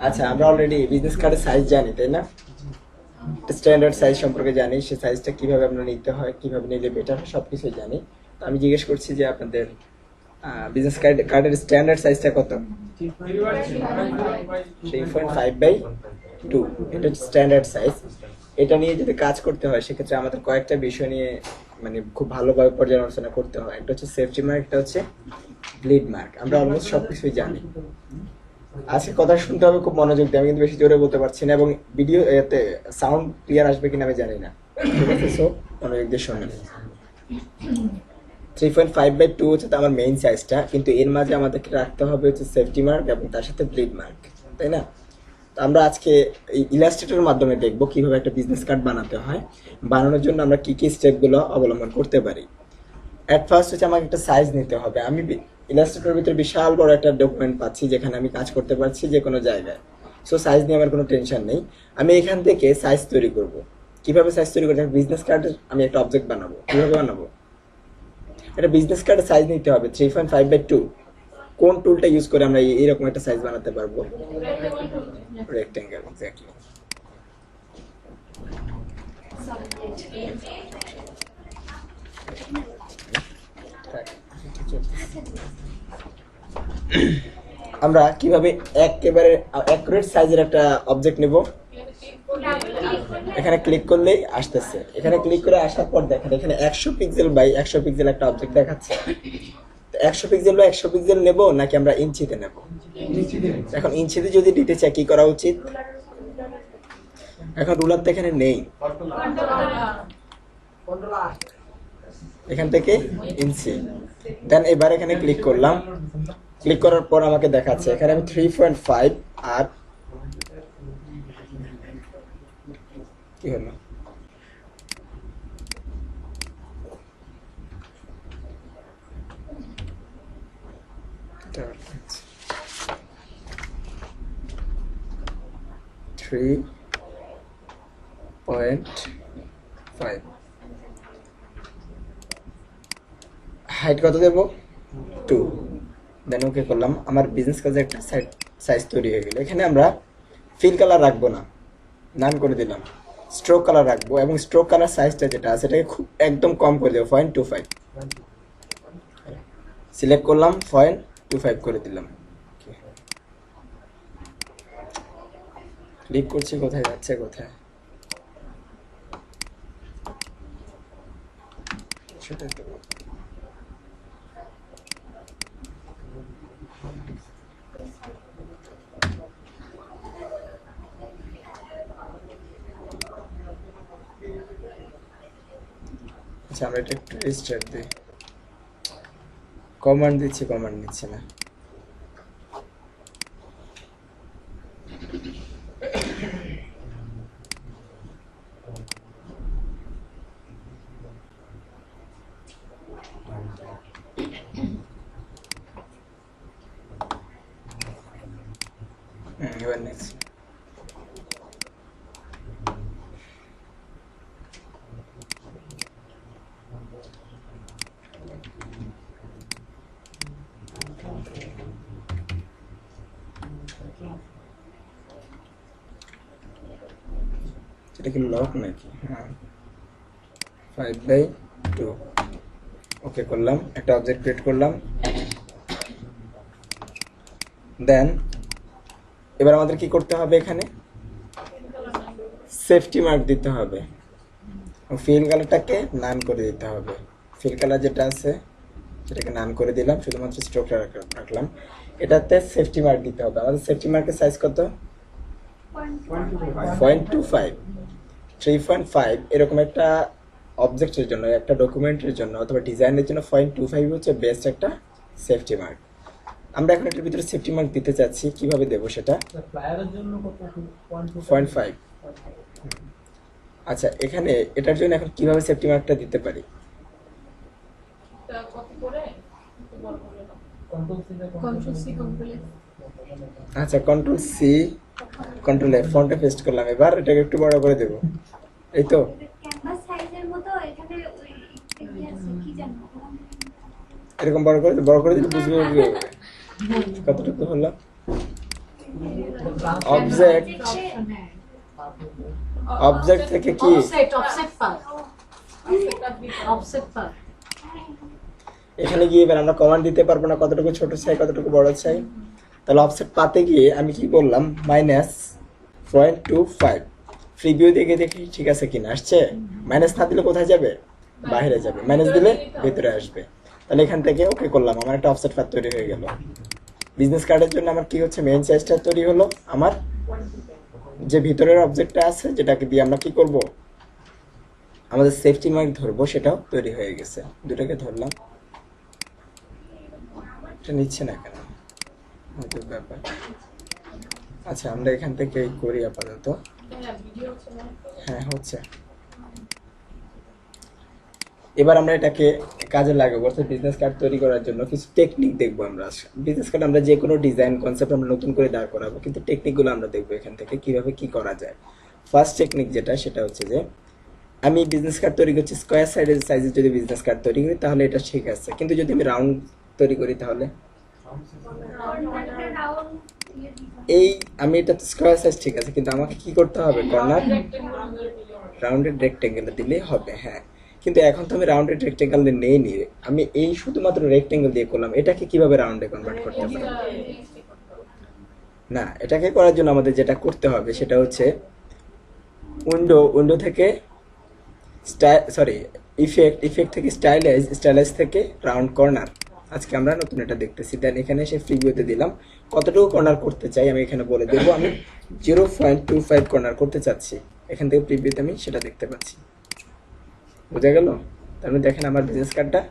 আচ্ছা, আমরা already business কার্ডের সাইজ জানি, তাই না? স্ট্যান্ডার্ড সাইজ সম্পর্কে জানি, সে সাইজটা কিভাবে আমরা নিতে হয়, কিভাবে নিলে বেটার হয়, সবকিছুই জানি। তো আমি জিজ্ঞেস করছি যে আপনাদের বিজনেস কার্ডের স্ট্যান্ডার্ড সাইজটা কত? 3.5/2। এটা হচ্ছে স্ট্যান্ডার্ড সাইজ। এটা নিয়ে যদি কাজ করতে হয় সেক্ষেত্রে আমাদের কয়েকটা বিষয় নিয়ে মানে খুব ভালোভাবে পর্যালোচনা করতে হয়। একটা হচ্ছে সেফটি মার্ক, একটা হচ্ছে ব্লিড মার্ক। আমরা অলমোস্ট সবকিছুই জানি। আজকে কথা শুনতে হবে খুব মনোযোগ দিয়ে। আমি কিন্তু বেশি জোরে বলতে পারছি না এবং ভিডিও এতে সাউন্ড ক্লিয়ার আসবে কিনা আমি জানি না, ঠিক আছে? সো মনোযোগ দিয়ে শুনুন। 3.5/2 হচ্ছে তো আমার মেইন সাইজটা, কিন্তু এর মাঝে আমাদেরকে রাখতে হবে হচ্ছে সেফটি মার্ক এবং তার সাথে ব্লিড মার্ক, তাই না? তো আমরা আজকে এই ইলাস্ট্রেটরের মাধ্যমে দেখব কিভাবে একটা বিজনেস কার্ড বানাতে হয়, বানানোর জন্য আমরা কি কি স্টেপগুলো অবলম্বন করতে পারি। অ্যাট ফার্স্ট হচ্ছে আমাকে একটা সাইজ নিতে হবে। আমি ইলাস্ট্রেটরের ভিতরে বিশাল বড় একটা ডকুমেন্ট পাচ্ছি যেখানে আমি কাজ করতে পারছি যে কোনো জায়গায়। সো সাইজ নিয়ে আমার কোনো টেনশন নেই। আমি এখান থেকে সাইজ তৈরি করব। কিভাবে সাইজ তৈরি করতে হবে? বিজনেস কার্ডের আমি একটা অবজেক্ট বানাবো। কিভাবে বানাবো? একটা বিজনেস কার্ডের সাইজ নিতে হবে 3.5/2। কোন টুলটা ইউজ করে আমরা এইরকম একটা সাইজ বানাতে পারবো? Rectangle, exactly. আমরা কিভাবে একেবারে অ্যাকুরেট সাইজের একটা অবজেক্ট নেব? এখানে ক্লিক করলেই আসতেছে। এখানে ক্লিক করে আসার পর দেখেন এখানে 100 পিক্সেল বাই 100 পিক্সেল একটা অবজেক্ট দেখাচ্ছে। 100 পিক্সেল বা 100 পিক্সেল নেব নাকি আমরা ইঞ্চিতে নেব? এখন ইঞ্চিতে যদি দিতে চাই কি করা উচিত? এখন রুলার তো এখানে নেই, এখান থেকে ইঞ্চি। দেন এবার এখানে ক্লিক করলাম। ক্লিক করার পর আমাকে দেখাচ্ছে এখানে আমি 3.5 আর কি হলো? হাইট কত দেবো? 2। দেন ওকে করলাম। আমার বিজনেস কাজে একটা সাইজ তৈরি হয়ে গেল। এখানে আমরা ফিল কালার রাখবো না, নান করে দিলাম। স্ট্রোক কালার রাখবো এবং স্ট্রোক কালার সাইজটা যেটা আছে সেটাকে খুব একদম কম করে দেবো, 0.25। সিলেক্ট করলাম, 0.25 করে দিলাম। ক্লিক করছি, কোথায় যাচ্ছে কোথায় সেটাই তো। আচ্ছা, আমরা এটা একটু রিস্টার্ট দিই। কমান্ড দিচ্ছি, কমান্ড নিচ্ছে না। এবার নেক্সট। এটা কি লক নাকি? হ্যাঁ, 5/2। ওকে করলাম, একটা অবজেক্ট ক্রিয়েট করলাম। দেন এবার আমাদের কি করতে হবে? এখানে সেফটি মার্ক দিতে হবে। ফিল কালারটাকে নান করে দিতে হবে। ফিল কালার যেটা আছে সেটাকে নান করে দিলাম, শুধুমাত্র স্ট্রোকটা রাখলাম। এটাতে সেফটি মার্ক দিতে হবে। আমাদের সেফটি মার্কের সাইজ কত? 0.25। 3.5 এরকম একটা অবজেক্টের জন্য, একটা ডকুমেন্টের জন্য অথবা ডিজাইনের জন্য 0.25 হচ্ছে বেস্ট একটা সেফটি মার্ক। আমরা এখন এটার ভিতরে সেফটি মার্ক দিতে চাচ্ছি, কিভাবে দেবো সেটা? 0.5। আচ্ছা, এখানে এটার জন্য এখন কিভাবে সেফটি মার্কটা দিতে পারি? আচ্ছা, কন্ট্রোল সি কন্ট্রোল এফ, ফন্টে পেস্ট করলাম। এবার এটাকে একটু বড় করে দেব, এই তো। এরকম বড় করে দিলে বুঝবে কতটুকু হলো। অবজেক্ট অবজেক্ট থেকে কি এখানে গিয়ে এবার আমরা কমান্ড দিতে পারবো না কতটুকু ছোট চাই কতটুকু বড় চাই। তাহলে অফসেট পাতে গিয়ে আমি কি বললাম -0.25 ফ্রি ভিউ দেখে দেখি ঠিক আছে কিনা আসছে। মাইনাস না দিলে কোথায় যাবে, বাইরে যাবে, মাইনাস দিলে ভিতরে আসবে। তাহলে এখান থেকে ওকে করলাম, আমার একটা অফসেট পাত তৈরি হয়ে গেল। বিজনেস কার্ডের জন্য আমার কি হচ্ছে, মেইন সাইজটা তৈরি হলো। আমার যে ভিতরের অবজেক্টটা আছে যেটাকে দিয়ে আমরা কি করব, আমাদের সেফটি মার্ক ধরবো, সেটাও তৈরি হয়ে গেছে। দুটাকে ধরলাম, এটা নিচ্ছে না কেন ব্যাপার। আচ্ছা আমরা এখান থেকে করি আপাতত। হ্যাঁ হচ্ছে। এবার আমরা এটাকে কাজে লাগাবো, অর্থাৎ বিজনেস কার্ড তৈরি করার জন্য কিছু টেকনিক দেখবো আমরা। বিজনেস কার্ড আমরা যে কোনো ডিজাইন কনসেপ্ট আমরা নতুন করে দাঁড় করাবো, কিন্তু টেকনিকগুলো আমরা দেখবো এখান থেকে কিভাবে কি করা যায়। ফার্স্ট টেকনিক যেটা, সেটা হচ্ছে যে আমি বিজনেস কার্ড তৈরি করছি স্কোয়ার সাইজের যদি বিজনেস কার্ড তৈরি করি তাহলে এটা ঠিক আছে, কিন্তু যদি আমি রাউন্ড তৈরি করি তাহলে এই আমি এটা স্কোয়ার সাইজ ঠিক আছে, কিন্তু আমাকে কি করতে হবে, কর্নার রাউন্ডেড রেক্টেঙ্গেল দিলে হবে। হ্যাঁ, কিন্তু এখন তো আমি রাউন্ডেড রেক্টেঙ্গেল নেই নি, আমি এই শুধুমাত্র রেক্টেঙ্গেল দিয়ে করলাম। এটাকে কিভাবে রাউন্ডে কনভার্ট করতে পারি না, এটাকে করার জন্য আমাদের যেটা করতে হবে সেটা হচ্ছে উইন্ডো থেকে ইফেক্ট থেকে স্টাইলাইজ থেকে রাউন্ড কর্নার। আজকে আমরা নতুন এটা দেখতেছি। দেন এখানে এসে ফ্রি ভিউতে দিলাম কতটুকু কর্নার করতে চাই আমি এখানে বলে দেবো। আমি 0.25 কর্নার করতে চাচ্ছি, এখান থেকে প্রিভিউতে আমি সেটা দেখতে পাচ্ছি। বোঝা গেল? তার মানে দেখেন আমার বিজনেস কার্ডটা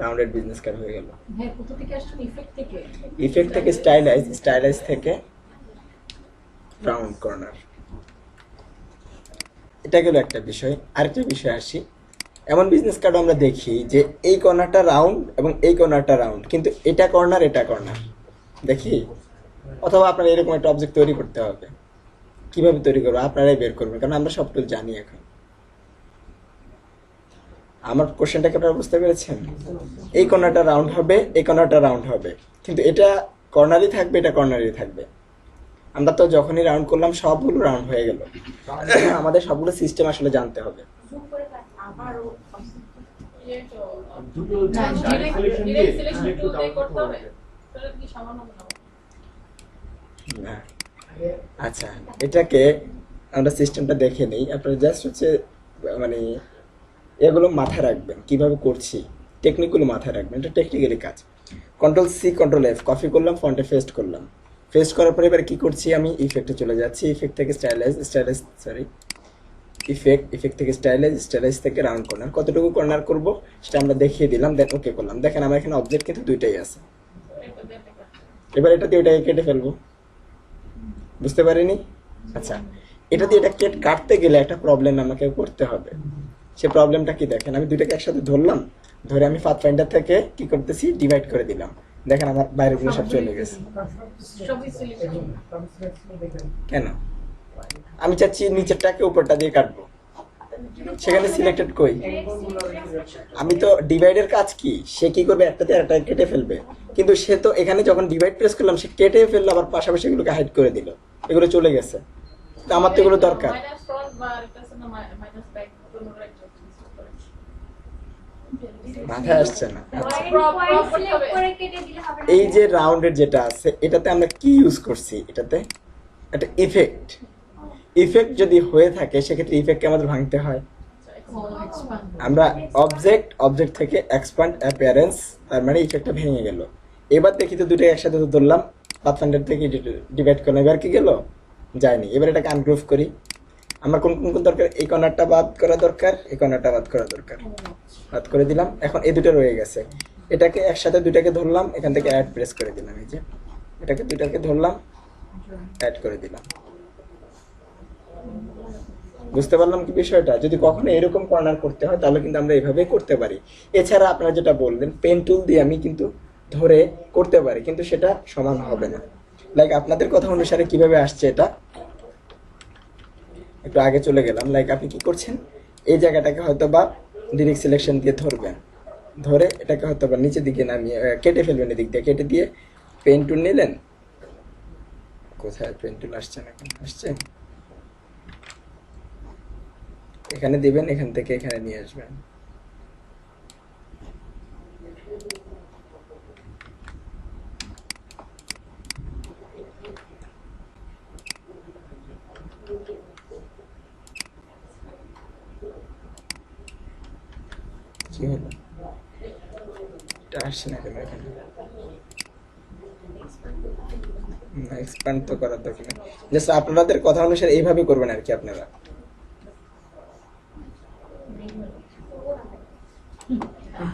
রাউন্ডেড বিজনেস কার্ড হয়ে গেল। ইফেক্ট থেকে স্টাইলাইজ থেকে রাউন্ড কর্নার। এটা গেল একটা বিষয়। আরেকটা বিষয় আসি, এমন বিজনেস কার্ড আমরা দেখি যে এই কর্নারটা রাউন্ড এবং এই কর্নারটা রাউন্ড, কিন্তু এটা কর্নার দেখি। অথবা আপনার এরকম একটা অবজেক্ট তৈরি করতে হবে, কিভাবে তৈরি করবো আপনারাই বের করবেন, কারণ আমরা সব টুল জানি এখন। আমার কোশ্চেনটাকে আপনারা বুঝতে পেরেছেন? এই কর্নারটা রাউন্ড হবে, এই কর্নারটা রাউন্ড হবে, কিন্তু এটা কর্নারই থাকবে, এটা কর্নারই থাকবে। আমরা তো যখনই রাউন্ড করলাম সবগুলো রাউন্ড হয়ে গেল। আমাদের সবগুলো সিস্টেম আসলে জানতে হবে। আচ্ছা, এটাকে আমরা সিস্টেমটা দেখে নেই। আপনারা জাস্ট হচ্ছে মানে এগুলো মাথায় রাখবেন, কিভাবে করছি টেকনিকগুলো মাথায় রাখবেন, এটা টেকনিক্যালি কাজ। Ctrl+C Ctrl+F কপি করলাম, ফন্টে পেস্ট করলাম। পেস্ট করার পরে এবার কি করছি, আমি ইফেক্টে চলে যাচ্ছি। ইফেক্ট থেকে ইফেক্ট থেকে স্টাইলাইজ থেকে রাউন্ড কর্নার। কতটুকু কর্নার করব সেটা আমরা দেখিয়ে দিলাম, দেন ওকে করলাম। দেখেন আমার এখানে অবজেক্ট কিন্তু দুইটাই আছে। এবার এটা দিয়ে ওটাকে কেটে ফেলবো, বুঝতে পারিনি? আচ্ছা, এটা দিয়ে এটা কাটতে গেলে একটা প্রবলেম আমাকে করতে হবে। সে প্রবলেমটা কি দেখেন, আমি দুইটাকে একসাথে ধরলাম, ধরে আমি পাথফাইন্ডার থেকে কি করতেছি, ডিভাইড করে দিলাম। দেখেন আমার বাইরেগুলো সব চলে গেছে। কেন? আমি চাচ্ছি নিচেরটাকে উপরটা দিয়ে কাটবো, সেখানে সিলেক্টেড কই? আমি তো ডিভাইডের কাজ কি, সে কি করবে, একটাতে একটা কেটে ফেলবে, কিন্তু সে তো এখানে যখন ডিভাইড প্রেস করলাম সে কেটে ফেললো, আবার পাশাপাশি এগুলোকে হাইড করে দিল, এগুলো চলে গেছে। তো আমার তো এগুলো দরকার। মাথায় আসছে না? এই যে রাউন্ডের যেটা আছে এটাতে আমরা কি ইউজ করছি, এটাতে একটা ইফেক্ট যদি হয়ে থাকে সেক্ষেত্রে ইফেক্টকে আমাদের ভাঙতে হয়। আমরা অবজেক্ট থেকে এক্সপ্যান্ড অ্যাপিয়ারেন্স, তার মানে ইফেক্টটা ভেঙে গেল। এবার দেখি তো দুটো একসাথে তো ধরলাম, পাথফাইন্ডার থেকে ডিভাইড করলাম, এবার কি গেল, যায়নি। এবার এটাকে আনগ্রুভ করি। আমার কোন দরকার, এই কর্নারটা বাদ করা দরকার, এই কর্নারটা বাদ করা দরকার, বাদ করে দিলাম। এখন এই দুটো রয়ে গেছে, এটাকে একসাথে দুটাকে ধরলাম, এখান থেকে অ্যাড প্রেস করে দিলাম। এই যে এটাকে দুটাকে ধরলাম, অ্যাড করে দিলাম। বুঝতে পারলাম কি বিষয়টা? যদি কখনো এরকম কর্নার করতে হয় তাহলে কিন্তু আমরা এভাবেই করতে পারি। এছাড়া আপনারা যেটা বললেন পেন টুল দিয়ে আমি কিন্তু ধরে করতে পারি, কিন্তু সেটা সমান হবে না। লাইক আপনাদের কথা অনুসারে কিভাবে আসছে, এটা একটু আগে চলে গেলাম। লাইক আপনি কি করছেন, এই জায়গাটাকে হয়তো বা ডিরেক্ট সিলেকশন দিয়ে ধরবেন, ধরে এটাকে হয়তো বা নিচের দিকে নামিয়ে কেটে ফেলবেন, এদিক দিয়ে কেটে দিয়ে পেন টুল নিলেন। কোথায় পেন টুল আসছে না, কেন আসছে? এখানে দিবেন, এখান থেকে এখানে নিয়ে আসবেন। কি হলো, এটা আসছে না কেন এখানে? এক্সপ্যান্ড তো করার দরকার নেই, জাস্ট আপনাদের কথা অনুসারে এইভাবে করবেন আর কি আপনারা।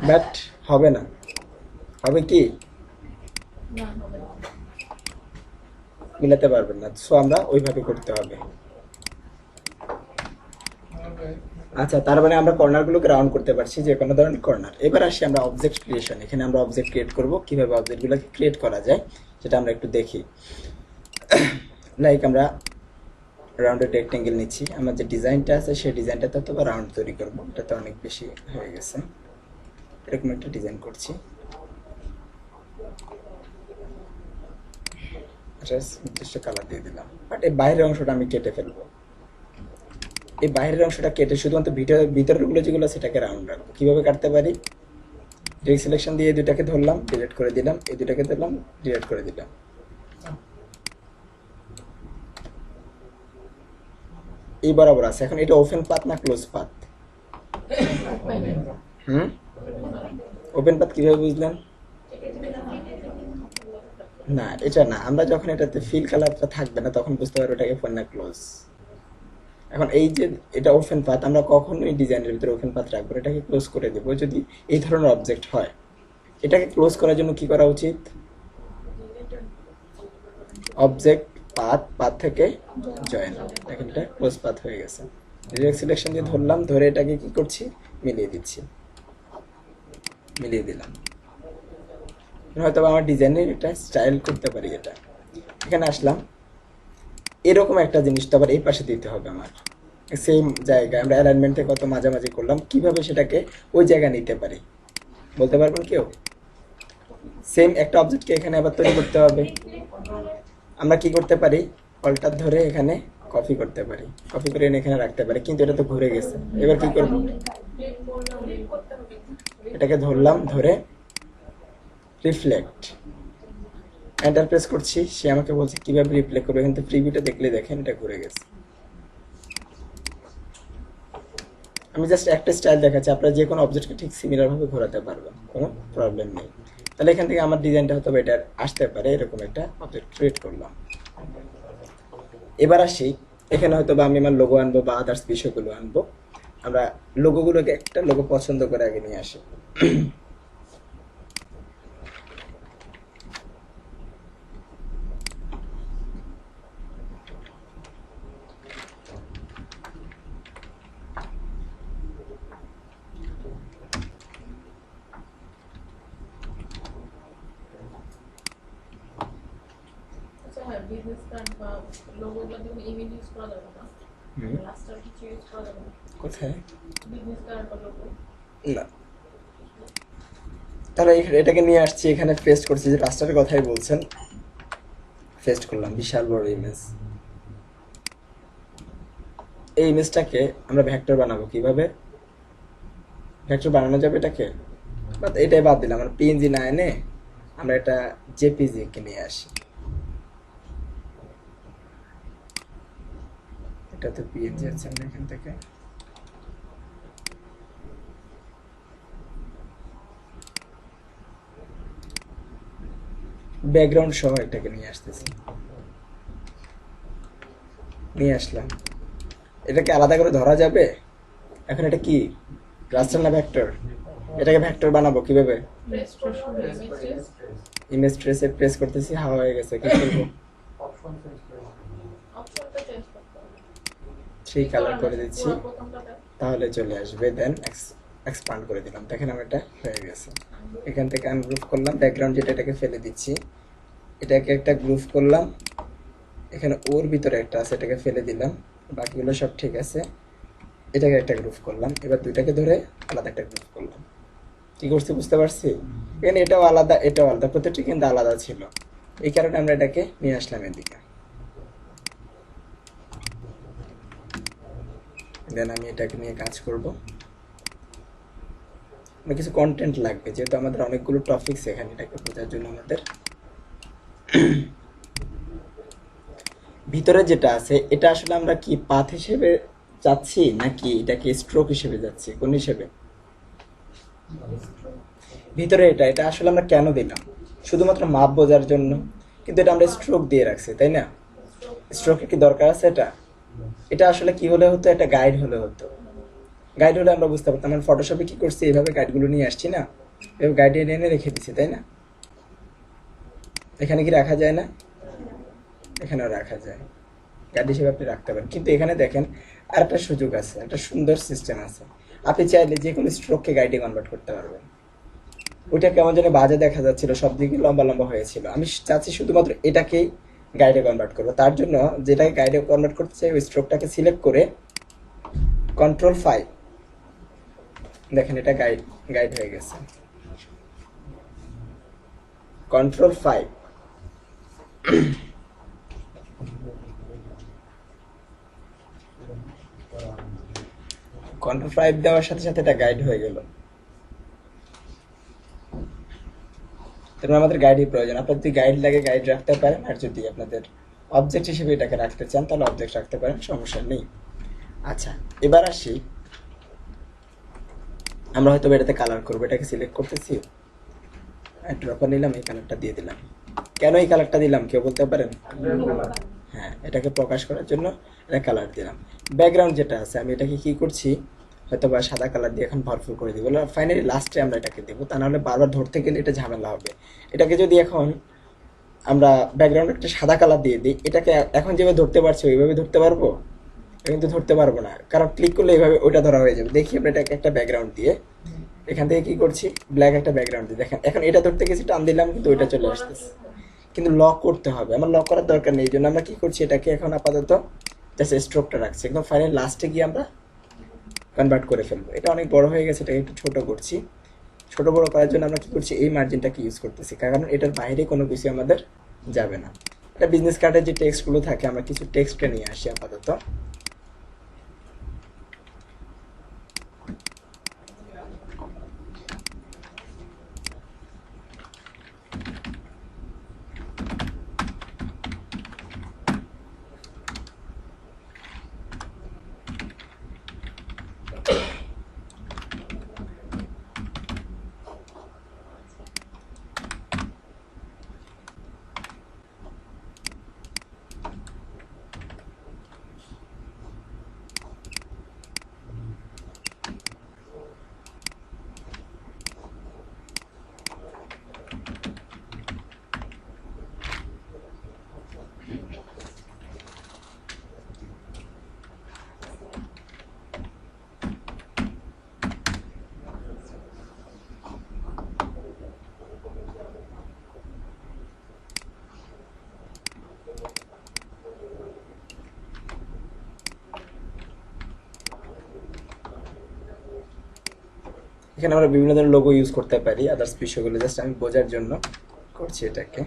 বাট হবে না, হবে কি মিলাতে পারবেন না, সো আমরা ওইভাবে করতে হবে। আচ্ছা, তার মানে আমরা কর্নার গুলোকে রাউন্ড করতে পারছি, যে কোনো ধরনের কর্নার। এবার আসি আমরা অবজেক্ট ক্রিয়েশন। এখানে আমরা অবজেক্ট ক্রিয়েট করব, কিভাবে অবজেক্ট গুলোকে ক্রিয়েট করা যায় সেটা আমরা একটু দেখি। লাইক আমরা রাউন্ডেড রেক্টেঙ্গেল নিচ্ছি, আমার যে ডিজাইনটা আছে সেই ডিজাইনটাতে তো রাউন্ড তৈরি করবো, এটা তো অনেক বেশি হয়ে গেছে। এরকম একটা ডিজাইন করছি, নির্দিষ্ট কালার দিয়ে দিলাম। বাট এই বাইরের অংশটা আমি কেটে ফেলবো। এই বাইরের অংশটা কেটে শুধুমাত্র ভিতরের গুলো যেগুলো সেটাকে রাউন্ড রাখবো। কিভাবে কাটতে পারি? ডিরেক্ট সিলেকশন দিয়ে এই দুটাকে ধরলাম, ডিলিট করে দিলাম, এই দুটাকে ধরলাম, ডিলিট করে দিলাম। এই বরাবর আছে। এখন এটা ওপেন পাথ না ক্লোজ পাথ? ওপেন পাথ কিভাবে বুঝলেন? না, এটা না, আমরা যখন এটাতে ফিল কালারটা থাকবে না তখন বুঝতে পারবো এটাকে ওপেন না ক্লোজ। এখন এই যে এটা ওপেন পাথ, আমরা কখনোই ডিজাইনের ভিতরে ওপেন পাথ রাখবো, এটাকে ক্লোজ করে দেব যদি এই ধরনের অবজেক্ট হয়। এটাকে ক্লোজ করার জন্য কি করা উচিত? অবজেক্ট পাথ, পাথ থেকে জয়েন। দেখেন এটা ক্লোজ পাথ হয়ে গেছে। ডিরেক্ট সিলেকশন দিয়ে ধরলাম, ধরে এটাকে কি করছি, মিলিয়ে দিচ্ছি, মিলিয়ে দিলাম। হয়তো আমার ডিজাইনের এটা স্টাইল করতে পারি। এটা এখানে আসলাম, এরকম একটা জিনিস তো আবার এই পাশে দিতে হবে আমার। সেম জায়গায় আমরা অ্যালাইনমেন্ট থেকে কত মাঝামাঝি করলাম, কিভাবে সেটাকে ওই জায়গায় নিতে পারি বলতে পারবেন কেউ? সেম একটা অবজেক্টকে এখানে আবার তৈরি করতে হবে। আমরা কি করতে পারি, অল্টার ধরে এখানে কপি করতে পারি, কপি করে এনে এখানে রাখতে পারি, কিন্তু এটা তো ঘুরে গেছে। এবার কি করব, এটাকে ধরলাম, ধরে রিফ্লেক্ট, এন্টার প্রেস করছি। সে আমাকে বলছে কিভাবে রিফ্লেক্ট করবে, কিন্তু প্রিভিউটা দেখলে দেখেন এটা ঘুরে গেছে। আমি জাস্ট একটা স্টাইল দেখাচ্ছি, আপনারা যে কোনো অবজেক্টকে ঠিক সিমিলার ভাবে ঘোরাতে পারবেন, কোনো প্রবলেম নেই। তাহলে এখান থেকে আমার ডিজাইনটা হয়তো এটা আসতে পারে। এরকম একটা অবজেক্ট ক্রিয়েট করলাম। এবার আসি, এখানে হয়তো বা আমি আমার লোগো আনবো বা আদার্স বিষয়গুলো আনবো। আমরা লোগোগুলোকে একটা লোগো পছন্দ করে আগে নিয়ে আসি। বিজনেস কার্ড বা লোগোগুলো যখন ইমেজ ইউজ করা যাবে না, রাস্টার কিছু ইউজ করা যাবে না কোথায়? বিজনেস কার্ড বা লোগো না, তাহলে এটাকে নিয়ে আসছি, এখানে পেস্ট করছি, যে রাস্টারের কথাই বলছেন, পেস্ট করলাম বিশাল বড় ইমেজ। এই ইমেজটাকে আমরা ভেক্টর বানাবো। কিভাবে ভেক্টর বানানো যাবে এটাকে? এটাই বাদ দিলাম, আমরা পিএনজি না এনে আমরা এটা জেপিজি কে নিয়ে আসি। এটা তো পিএনজি আছে, আমরা এখান থেকে ব্যাকগ্রাউন্ড সহ এটাকে নিয়ে আসতেছি, নিয়ে আসলাম। এটাকে আলাদা করে ধরা যাবে? এখন এটা কি রাস্টার না ভেক্টর? এটাকে ভেক্টর বানাবো কিভাবে? প্রেস করব ইমেজ ইমেজ ট্রেসে প্রেস করতেছি, হাওয়া হয়ে গেছে, কি করবো? অপশনটা চেঞ্জ করতে হবে, 3 কালার করে দিচ্ছি, পুরো প্রথমটাতে তাহলে চলে আসবে। দেন এক্সপান্ড করে দিলাম, দেখেন আমার এটা হয়ে গেছে। এখান থেকে আনগ্রুপ করলাম, ব্যাকগ্রাউন্ড যেটা এটাকে ফেলে দিচ্ছি, এটাকে একটা গ্রুপ করলাম, এখানে ওর ভিতরে একটা আছে এটাকে ফেলে দিলাম, বাকিগুলো সব ঠিক আছে। এটাকে একটা গ্রুপ করলাম, এবার দুইটাকে ধরে আলাদা একটা গ্রুপ করলাম। কি করছি বুঝতে পারছি? এখানে এটাও আলাদা, এটাও আলাদা, প্রত্যেকটি কিন্তু আলাদা ছিল। এই কারণে আমরা এটাকে নিয়ে আসলাম এদিকে। দেন আমি এটাকে নিয়ে কাজ করব। আমার কিছু কন্টেন্ট লাগবে, যেহেতু আমাদের অনেকগুলো টপিকস এখানে, এটাকে বোঝার জন্য আমাদের ভিতরে যেটা আছে এটা আসলে আমরা কি পাথ হিসেবে যাচ্ছি নাকি এটাকে স্ট্রোক হিসেবে যাচ্ছি, কোন হিসেবে? ভিতরে এটা এটা আসলে আমরা কেন দিলাম? শুধুমাত্র মাপ বোঝার জন্য, কিন্তু এটা আমরা স্ট্রোক দিয়ে রাখছি, তাই না? স্ট্রোকের কি দরকার আছে এটা? এটা আসলে কি হলে হতো, একটা গাইড হলে হতো। গাইড হলে আমরা বুঝতে পারতাম। আমরা ফটোশপে কি করছি, এইভাবে গাইডগুলো নিয়ে আসছি না, এভাবে গাইড এনে এনে রেখে দিচ্ছি, তাই না? এখানে কি রাখা যায় না? এখানেও রাখা যায়, গাইড হিসেবে আপনি রাখতে পারেন। কিন্তু এখানে দেখেন আর একটা সুযোগ আছে, একটা সুন্দর সিস্টেম আছে। আপনি চাইলে যে কোনো স্ট্রোককে গাইডে কনভার্ট করতে পারবেন। ওইটা কেমন যেন বাজে দেখা যাচ্ছিল, সব দিকে লম্বা লম্বা হয়েছিল। আমি চাচ্ছি শুধুমাত্র এটাকেই গাইডে কনভার্ট করবো। তার জন্য যেটাকে গাইডে কনভার্ট করতে চাই, ওই স্ট্রোকটাকে সিলেক্ট করে Ctrl+5, দেখেন এটা গাইড গাইড হয়ে গেছে। Ctrl+5, Ctrl+5 দেওয়ার সাথে সাথে এটা গাইড হয়ে গেল। তারপর আমাদের গাইডই প্রয়োজন। আপনার যদি গাইড লাগে গাইড রাখতে পারেন, আর যদি আপনাদের অবজেক্ট হিসেবে এটাকে রাখতে চান তাহলে অবজেক্ট রাখতে পারেন, সমস্যা নেই। আচ্ছা, এবার আসি, আমরা হয়তো এটাতে কালার করবো। এটাকে সিলেক্ট করতেছি, ড্রপার নিলাম, এই কালারটা দিয়ে দিলাম। কেন এই কালারটা দিলাম কেউ বলতে পারেন? হ্যাঁ, এটাকে প্রকাশ করার জন্য এটা কালার দিলাম। ব্যাকগ্রাউন্ড যেটা আছে আমি এটাকে কি করছি, হয়তো বা সাদা কালার দিয়ে এখন ভরপুর করে দিব। ফাইনালি লাস্টে আমরা এটাকে দেবো, তা নাহলে বারবার ধরতে গেলে এটা ঝামেলা হবে। এটাকে যদি এখন আমরা ব্যাকগ্রাউন্ড একটা সাদা কালার দিয়ে দিই, এটাকে এখন যেভাবে ধরতে পারছি ওইভাবে ধরতে পারবো? কিন্তু ধরতে পারবো না, কারণ ক্লিক করলে এইভাবে ওইটা ধরা হয়ে যাবে। দেখি আমরা এটাকে একটা ব্যাকগ্রাউন্ড দিয়ে, এখান থেকে কি করছি, ব্ল্যাক একটা ব্যাকগ্রাউন্ড দিয়ে, দেখেন এখন এটা ধরতে গেছি, টান দিলাম কিন্তু ওইটা চলে আসতেছে। কিন্তু লক করতে হবে, আমার লক করার দরকার নেই। এই জন্য আমরা কি করছি, এটাকে এখন আপাতত জাস্ট স্ট্রোকটা রাখছি, একদম ফাইনাল লাস্টে গিয়ে আমরা কনভার্ট করে ফেলবো। এটা অনেক বড় হয়ে গেছে, এটাকে একটু ছোট করছি। ছোট বড় করার জন্য আমরা কি করছি, এই মার্জিনটাকে ইউজ করতেছি, কারণ এটার বাইরে কোনো কিছু আমাদের যাবে না। এটা বিজনেস কার্ডের যে টেক্সটগুলো থাকে, আমরা কিছু টেক্সটকে নিয়ে আসি আপাতত। এখানে আমরা বিভিন্ন ধরনের লোগো ইউজ করতে পারি, আদার্স বিষয়গুলো জাস্ট আমি বোঝার জন্য করছি এটাকে।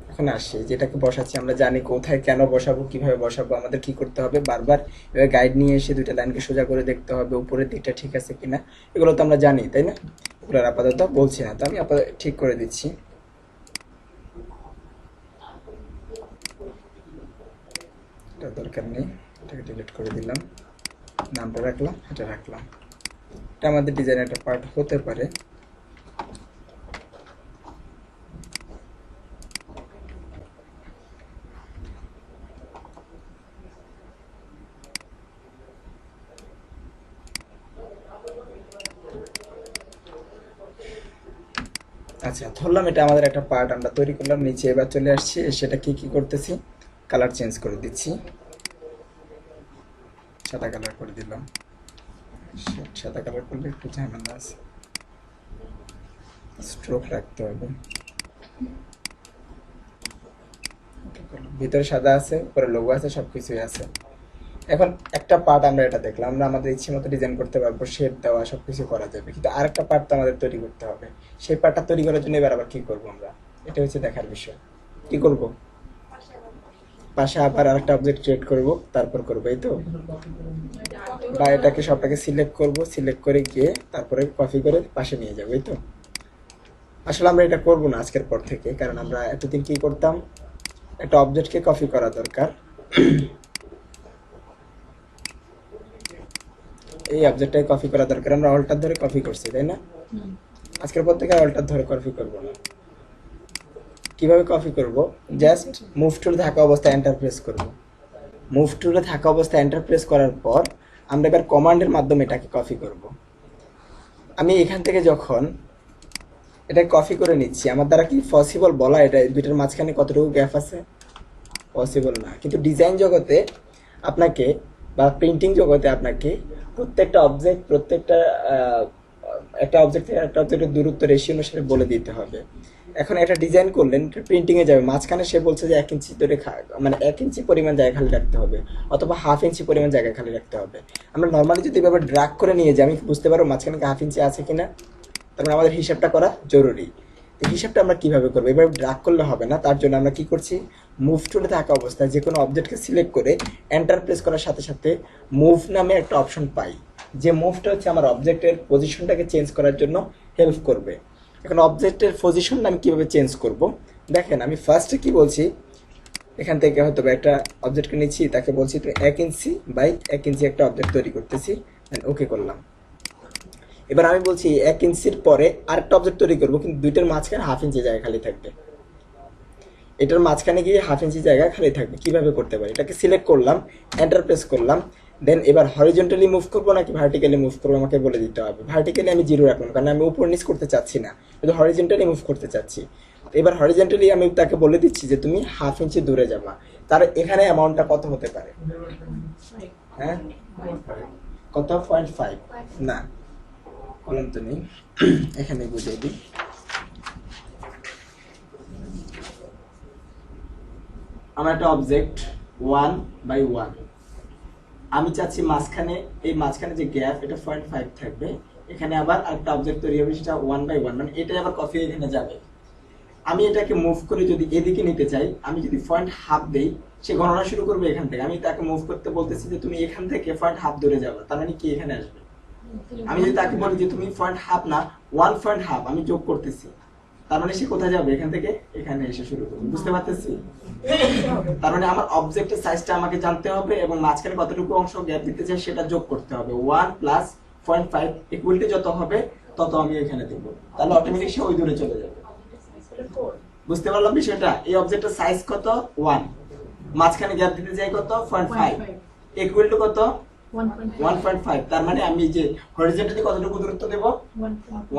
এখন আসি, যেটাকে বসাচ্ছি আমরা জানি কোথায় কেন বসাবো, কিভাবে বসাবো, আমাদের কি করতে হবে, বারবার এবার গাইড নিয়ে এসে দুইটা লাইনকে সোজা করে দেখতে হবে উপরের দিকটা ঠিক আছে কিনা, এগুলো তো আমরা জানি, তাই না? এগুলো আপাতত বলছি না, তো আমি আপাতত ঠিক করে দিচ্ছি। এটা দরকার নেই, এটাকে ডিলিট করে দিলাম, নামটা রাখলাম, এটা রাখলাম। এটা আমাদের ডিজাইনের একটা পার্ট হতে পারে। আচ্ছা, ধরলাম এটা আমাদের একটা পার্ট আমরা তৈরি করলাম। নিচে এবার চলে আসছি, সেটা কি করতেছি, কালার চেঞ্জ করে দিচ্ছি, সাদা কালার করে দিলাম। সাদা কালার করলে একটু ঝামেলা আছে, স্ট্রোক রাখতে হবে। ভিতরে সাদা আছে, উপরে লোগো আছে, সবকিছুই আছে। এখন একটা পার্ট আমরা এটা দেখলাম, আমরা আমাদের ইচ্ছে মতো ডিজাইন করতে পারবো, শেপ দেওয়া সবকিছু করা যাবে, কিন্তু আরেকটা পার্ট তো আমাদের তৈরি করতে হবে। সেই পার্টটা তৈরি করার জন্য এবার আবার কি করবো আমরা, এটা হচ্ছে দেখার বিষয়। কি করব, পাশে আবার আরেকটা অবজেক্ট ক্রিয়েট করব, তারপর করবো, এই তো, বা এটাকে সবটাকে সিলেক্ট করব, সিলেক্ট করে গিয়ে তারপরে কপি করে পাশে নিয়ে যাবো, এই তো। আসলে আমরা এটা করব না আজকের পর থেকে, কারণ আমরা এতদিন কি করতাম, একটা অবজেক্টকে কপি করা দরকার, এই অবজেক্টটাকে কপি করা দরকার, আমরা অল্টার ধরে কপি করছি, তাই না? আজকের পর থেকে অল্টার ধরে কপি করব না। কিভাবে কপি করব, জাস্ট মুভ টুলে থাকা অবস্থায় এন্টার প্রেস করব। মুভ টুলে থাকা অবস্থায় এন্টার প্রেস করার পর আমরা এবার কমান্ডের মাধ্যমে এটাকে কপি করব। আমি এখান থেকে যখন এটা কপি করে নিচ্ছি, আমার দ্বারা কি পসিবল বলা এটা দুইটার মাঝখানে কতটুকু গ্যাপ আছে? পসিবল না। কিন্তু ডিজাইন জগতে আপনাকে বা প্রিন্টিং জগতে আপনাকে প্রত্যেকটা অবজেক্ট, প্রত্যেকটা একটা অবজেক্ট থেকে একটা অবজেক্টের দূরত্ব রেশিও অনুসারে বলে দিতে হবে। এখন একটা ডিজাইন করলেন, প্রিন্টিং এ যাবে, মাঝখানে সে বলছে যে 1 ইঞ্চি ধরে মানে 1 ইঞ্চি পরিমাণ জায়গা খালি রাখতে হবে, অথবা 1/2 ইঞ্চি পরিমাণ জায়গা খালি রাখতে হবে। আমরা নর্মালি যদি এভাবে ড্রাগ করে নিয়ে যাই, আমি বুঝতে পারবো মাঝখানে 1/2 ইঞ্চি আছে কিনা, তার মানে আমাদের হিসাবটা করা জরুরি। এই হিসাবটা আমরা কিভাবে করবো, এভাবে ড্রাগ করলে হবে না। তার জন্য আমরা কি করছি, মুভ টুলে থাকা অবস্থায় যে কোনো অবজেক্টকে সিলেক্ট করে এন্টার প্রেস করার সাথে সাথে মুভ নামে একটা অপশন পাই, যে মুভটা হচ্ছে আমার অবজেক্টের পজিশনটাকে চেঞ্জ করার জন্য হেল্প করবে। এখন অবজেক্টের পজিশনটা আমি কিভাবে চেঞ্জ করব, দেখেন আমি ফার্স্টে কি বলছি, এখান থেকে হয়তো একটা অবজেক্টকে নিচ্ছি, তাকে বলছি তুমি 1 ইঞ্চি বাই 1 ইঞ্চি একটা অবজেক্ট তৈরি করতেছি, ওকে করলাম। এবার আমি বলছি 1 ইঞ্চির পরে আরেকটা অবজেক্ট তৈরি করবো, কিন্তু দুইটার মাঝখানে 1/2 ইঞ্চি জায়গা খালি থাকবে, এটার মাঝখানে গিয়ে 1/2 ইঞ্চি জায়গা খালি থাকবে। কিভাবে করতে পারি, এটাকে সিলেক্ট করলাম, এন্টার প্রেস করলাম, দেন এবার হরিজন্টালি মুভ করবো নাকি ভার্টিক্যালি মুভ করবো আমাকে বলে দিতে হবে। ভার্টিক্যালি আমি 0 রাখলাম, কারণ আমি উপর নিচ করতে চাচ্ছি না, কিন্তু হরিজন্টালি মুভ করতে চাচ্ছি। এবার হরিজন্টালি আমি তাকে বলে দিচ্ছি যে তুমি 1/2 ইঞ্চি দূরে যাবা। তার এখানে অ্যামাউন্টটা কত হতে পারে, হ্যাঁ কত, 0.5 না, কলম তো নেই, এখানে বুঝিয়ে দিই। আমার একটা অবজেক্ট 1/1, আমি চাচ্ছি মাঝখানে, এই মাঝখানে যে গ্যাপ এটা 0.5 থাকবে, এখানে আবার একটা অবজেক্ট তৈরি হবে সেটা 1/1, মানে এটা আবার কপি এখানে যাবে। আমি এটাকে মুভ করে যদি এদিকে নিতে চাই, আমি যদি 0.5 দেই, সে গণনা শুরু করবে এখান থেকে। আমি তাকে মুভ করতে বলতেছি যে তুমি এখান থেকে 0.5 দূরে যাবে, তার মানে কি এখানে আসবে। আমি যদি তাকে বলি যে তুমি 0.5 না 1.5 আমি যোগ করতেছি, তার মানে সে কোথায় যাবে, এখান থেকে এখানে এসে শুরু করবে। বুঝতে পারতেছি? তার মানে আমার অবজেক্টের সাইজটা আমাকে জানতে হবে এবং মাঝখানে কতটুকু অংশ গ্যাপ দিতে চাই সেটা যোগ করতে হবে। 1 + 0.5 ইকুয়াল টু যত হবে তত আমি এখানে দেব, তাহলে অটোমেটিক সে ওই দূরে চলে যাবে। বুঝতে পারলাম বিষয়টা? এই অবজেক্টের সাইজ কত, 1, মাঝখানে গ্যাপ দিতে চাই কত, 0.5, ইকুয়াল টু কত, 1.5। তার মানে আমি যে হরিজন্টালি কতটুকু দূরত্ব দেব,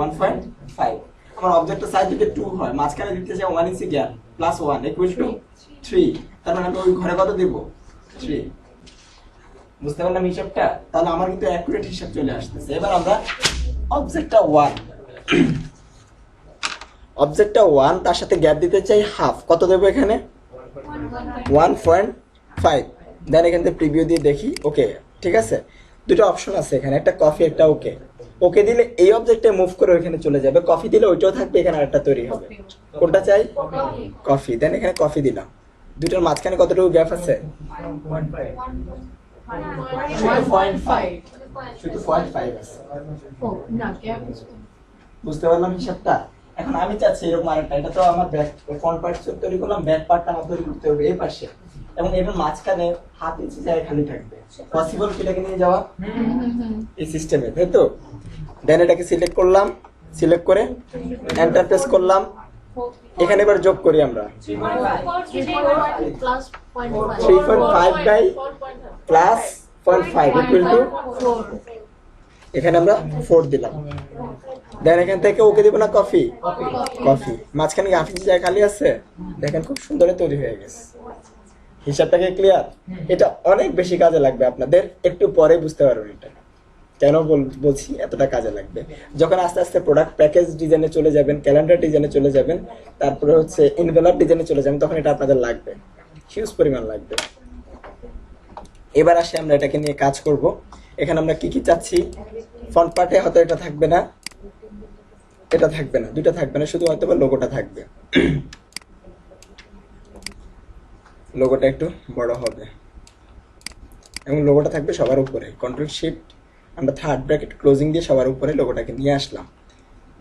1.5। আমার অবজেক্টের সাইজ যদি 2 হয়, মাঝখানে দিতে চাই 1 ইঞ্চি গ্যাপ, +1 ইকুয়াল টু 3। তার মানে আমি ওই ঘরে কত দেব, 3। বুঝতে পারলাম হিসাবটা? তাহলে আমার কিন্তু অ্যাকুরেট হিসাব চলে আসতেছে। এবার আমরা অবজেক্টটা 1, অবজেক্টটা 1 তার সাথে গ্যাপ দিতে চাই 1/2, কত দেব এখানে, 1.5। দেন এখান থেকে প্রিভিউ দিয়ে দেখি, ওকে ঠিক আছে। দুটো অপশন আছে এখানে, একটা কপি একটা ওকে। ওকে দিলে এই অবজেক্টে মুভ করে ওখানে চলে যাবে, কপি দিলে ওইটাও থাকবে, এখানে আরেকটা তৈরি হবে। কোনটা চাই, কপি। দেন এখানে কপি দিলাম, দুটোর মাঝখানে কতটুকু গ্যাপ আছে, 0.5 আছে। বুঝতে পারলাম হিসাবটা? এখন আমি চাচ্ছি এরকম আরেকটা, এটা তো আমার ব্যাক ফ্রন্ট পার্ট তৈরি করলাম, ব্যাক পার্টটা আমার তৈরি করতে হবে এই পাশে, এবং এটার মাঝখানে 1/2 ইঞ্চি জায়গা খালি থাকবে। পসিবল কি এটাকে নিয়ে যাওয়া এই সিস্টেমে, তাই তো? দেন এটাকে সিলেক্ট করলাম, সিলেক্ট করে এন্টার প্রেস করলাম, এখানে এবার যোগ করি আমরা 3.5 বাই প্লাস 0.5 ইকুয়াল টু, এখানে আমরা 4 দিলাম। দেন এখান থেকে ওকে দিব না কফি, কফি। মাঝখানে 1/2 ইঞ্চি জায়গা খালি আছে, দেখেন খুব সুন্দর তৈরি হয়ে গেছে। হিসাবটাকে ক্লিয়ার? এটা অনেক বেশি কাজে লাগবে আপনাদের, একটু পরে বুঝতে পারবেন এটা কেন বলছি এতটা কাজে লাগবে। যখন আস্তে আস্তে প্রোডাক্ট প্যাকেজ ডিজাইনে চলে যাবেন, ক্যালেন্ডার ডিজাইনে চলে যাবেন, তারপরে হচ্ছে এনভেলপ ডিজাইনে চলে যাবেন, তখন এটা আপনাদের লাগবে, হিউজ পরিমাণ লাগবে। এবার আসি আমরা এটাকে নিয়ে কাজ করব। এখানে আমরা কি কি চাচ্ছি, ফ্রন্ট পার্টে হয়তো এটা থাকবে না, এটা থাকবে না, দুটো থাকবে না, শুধু হয়তো বা লোগোটা থাকবে। লোগোটা একটু বড় হবে এবং লোগোটা থাকবে সবার উপরে। কন্ট্রোল শিফট আমরা থার্ড ব্র্যাকেট ক্লোজিং দিয়ে সবার উপরে লোগোটাকে নিয়ে আসলাম।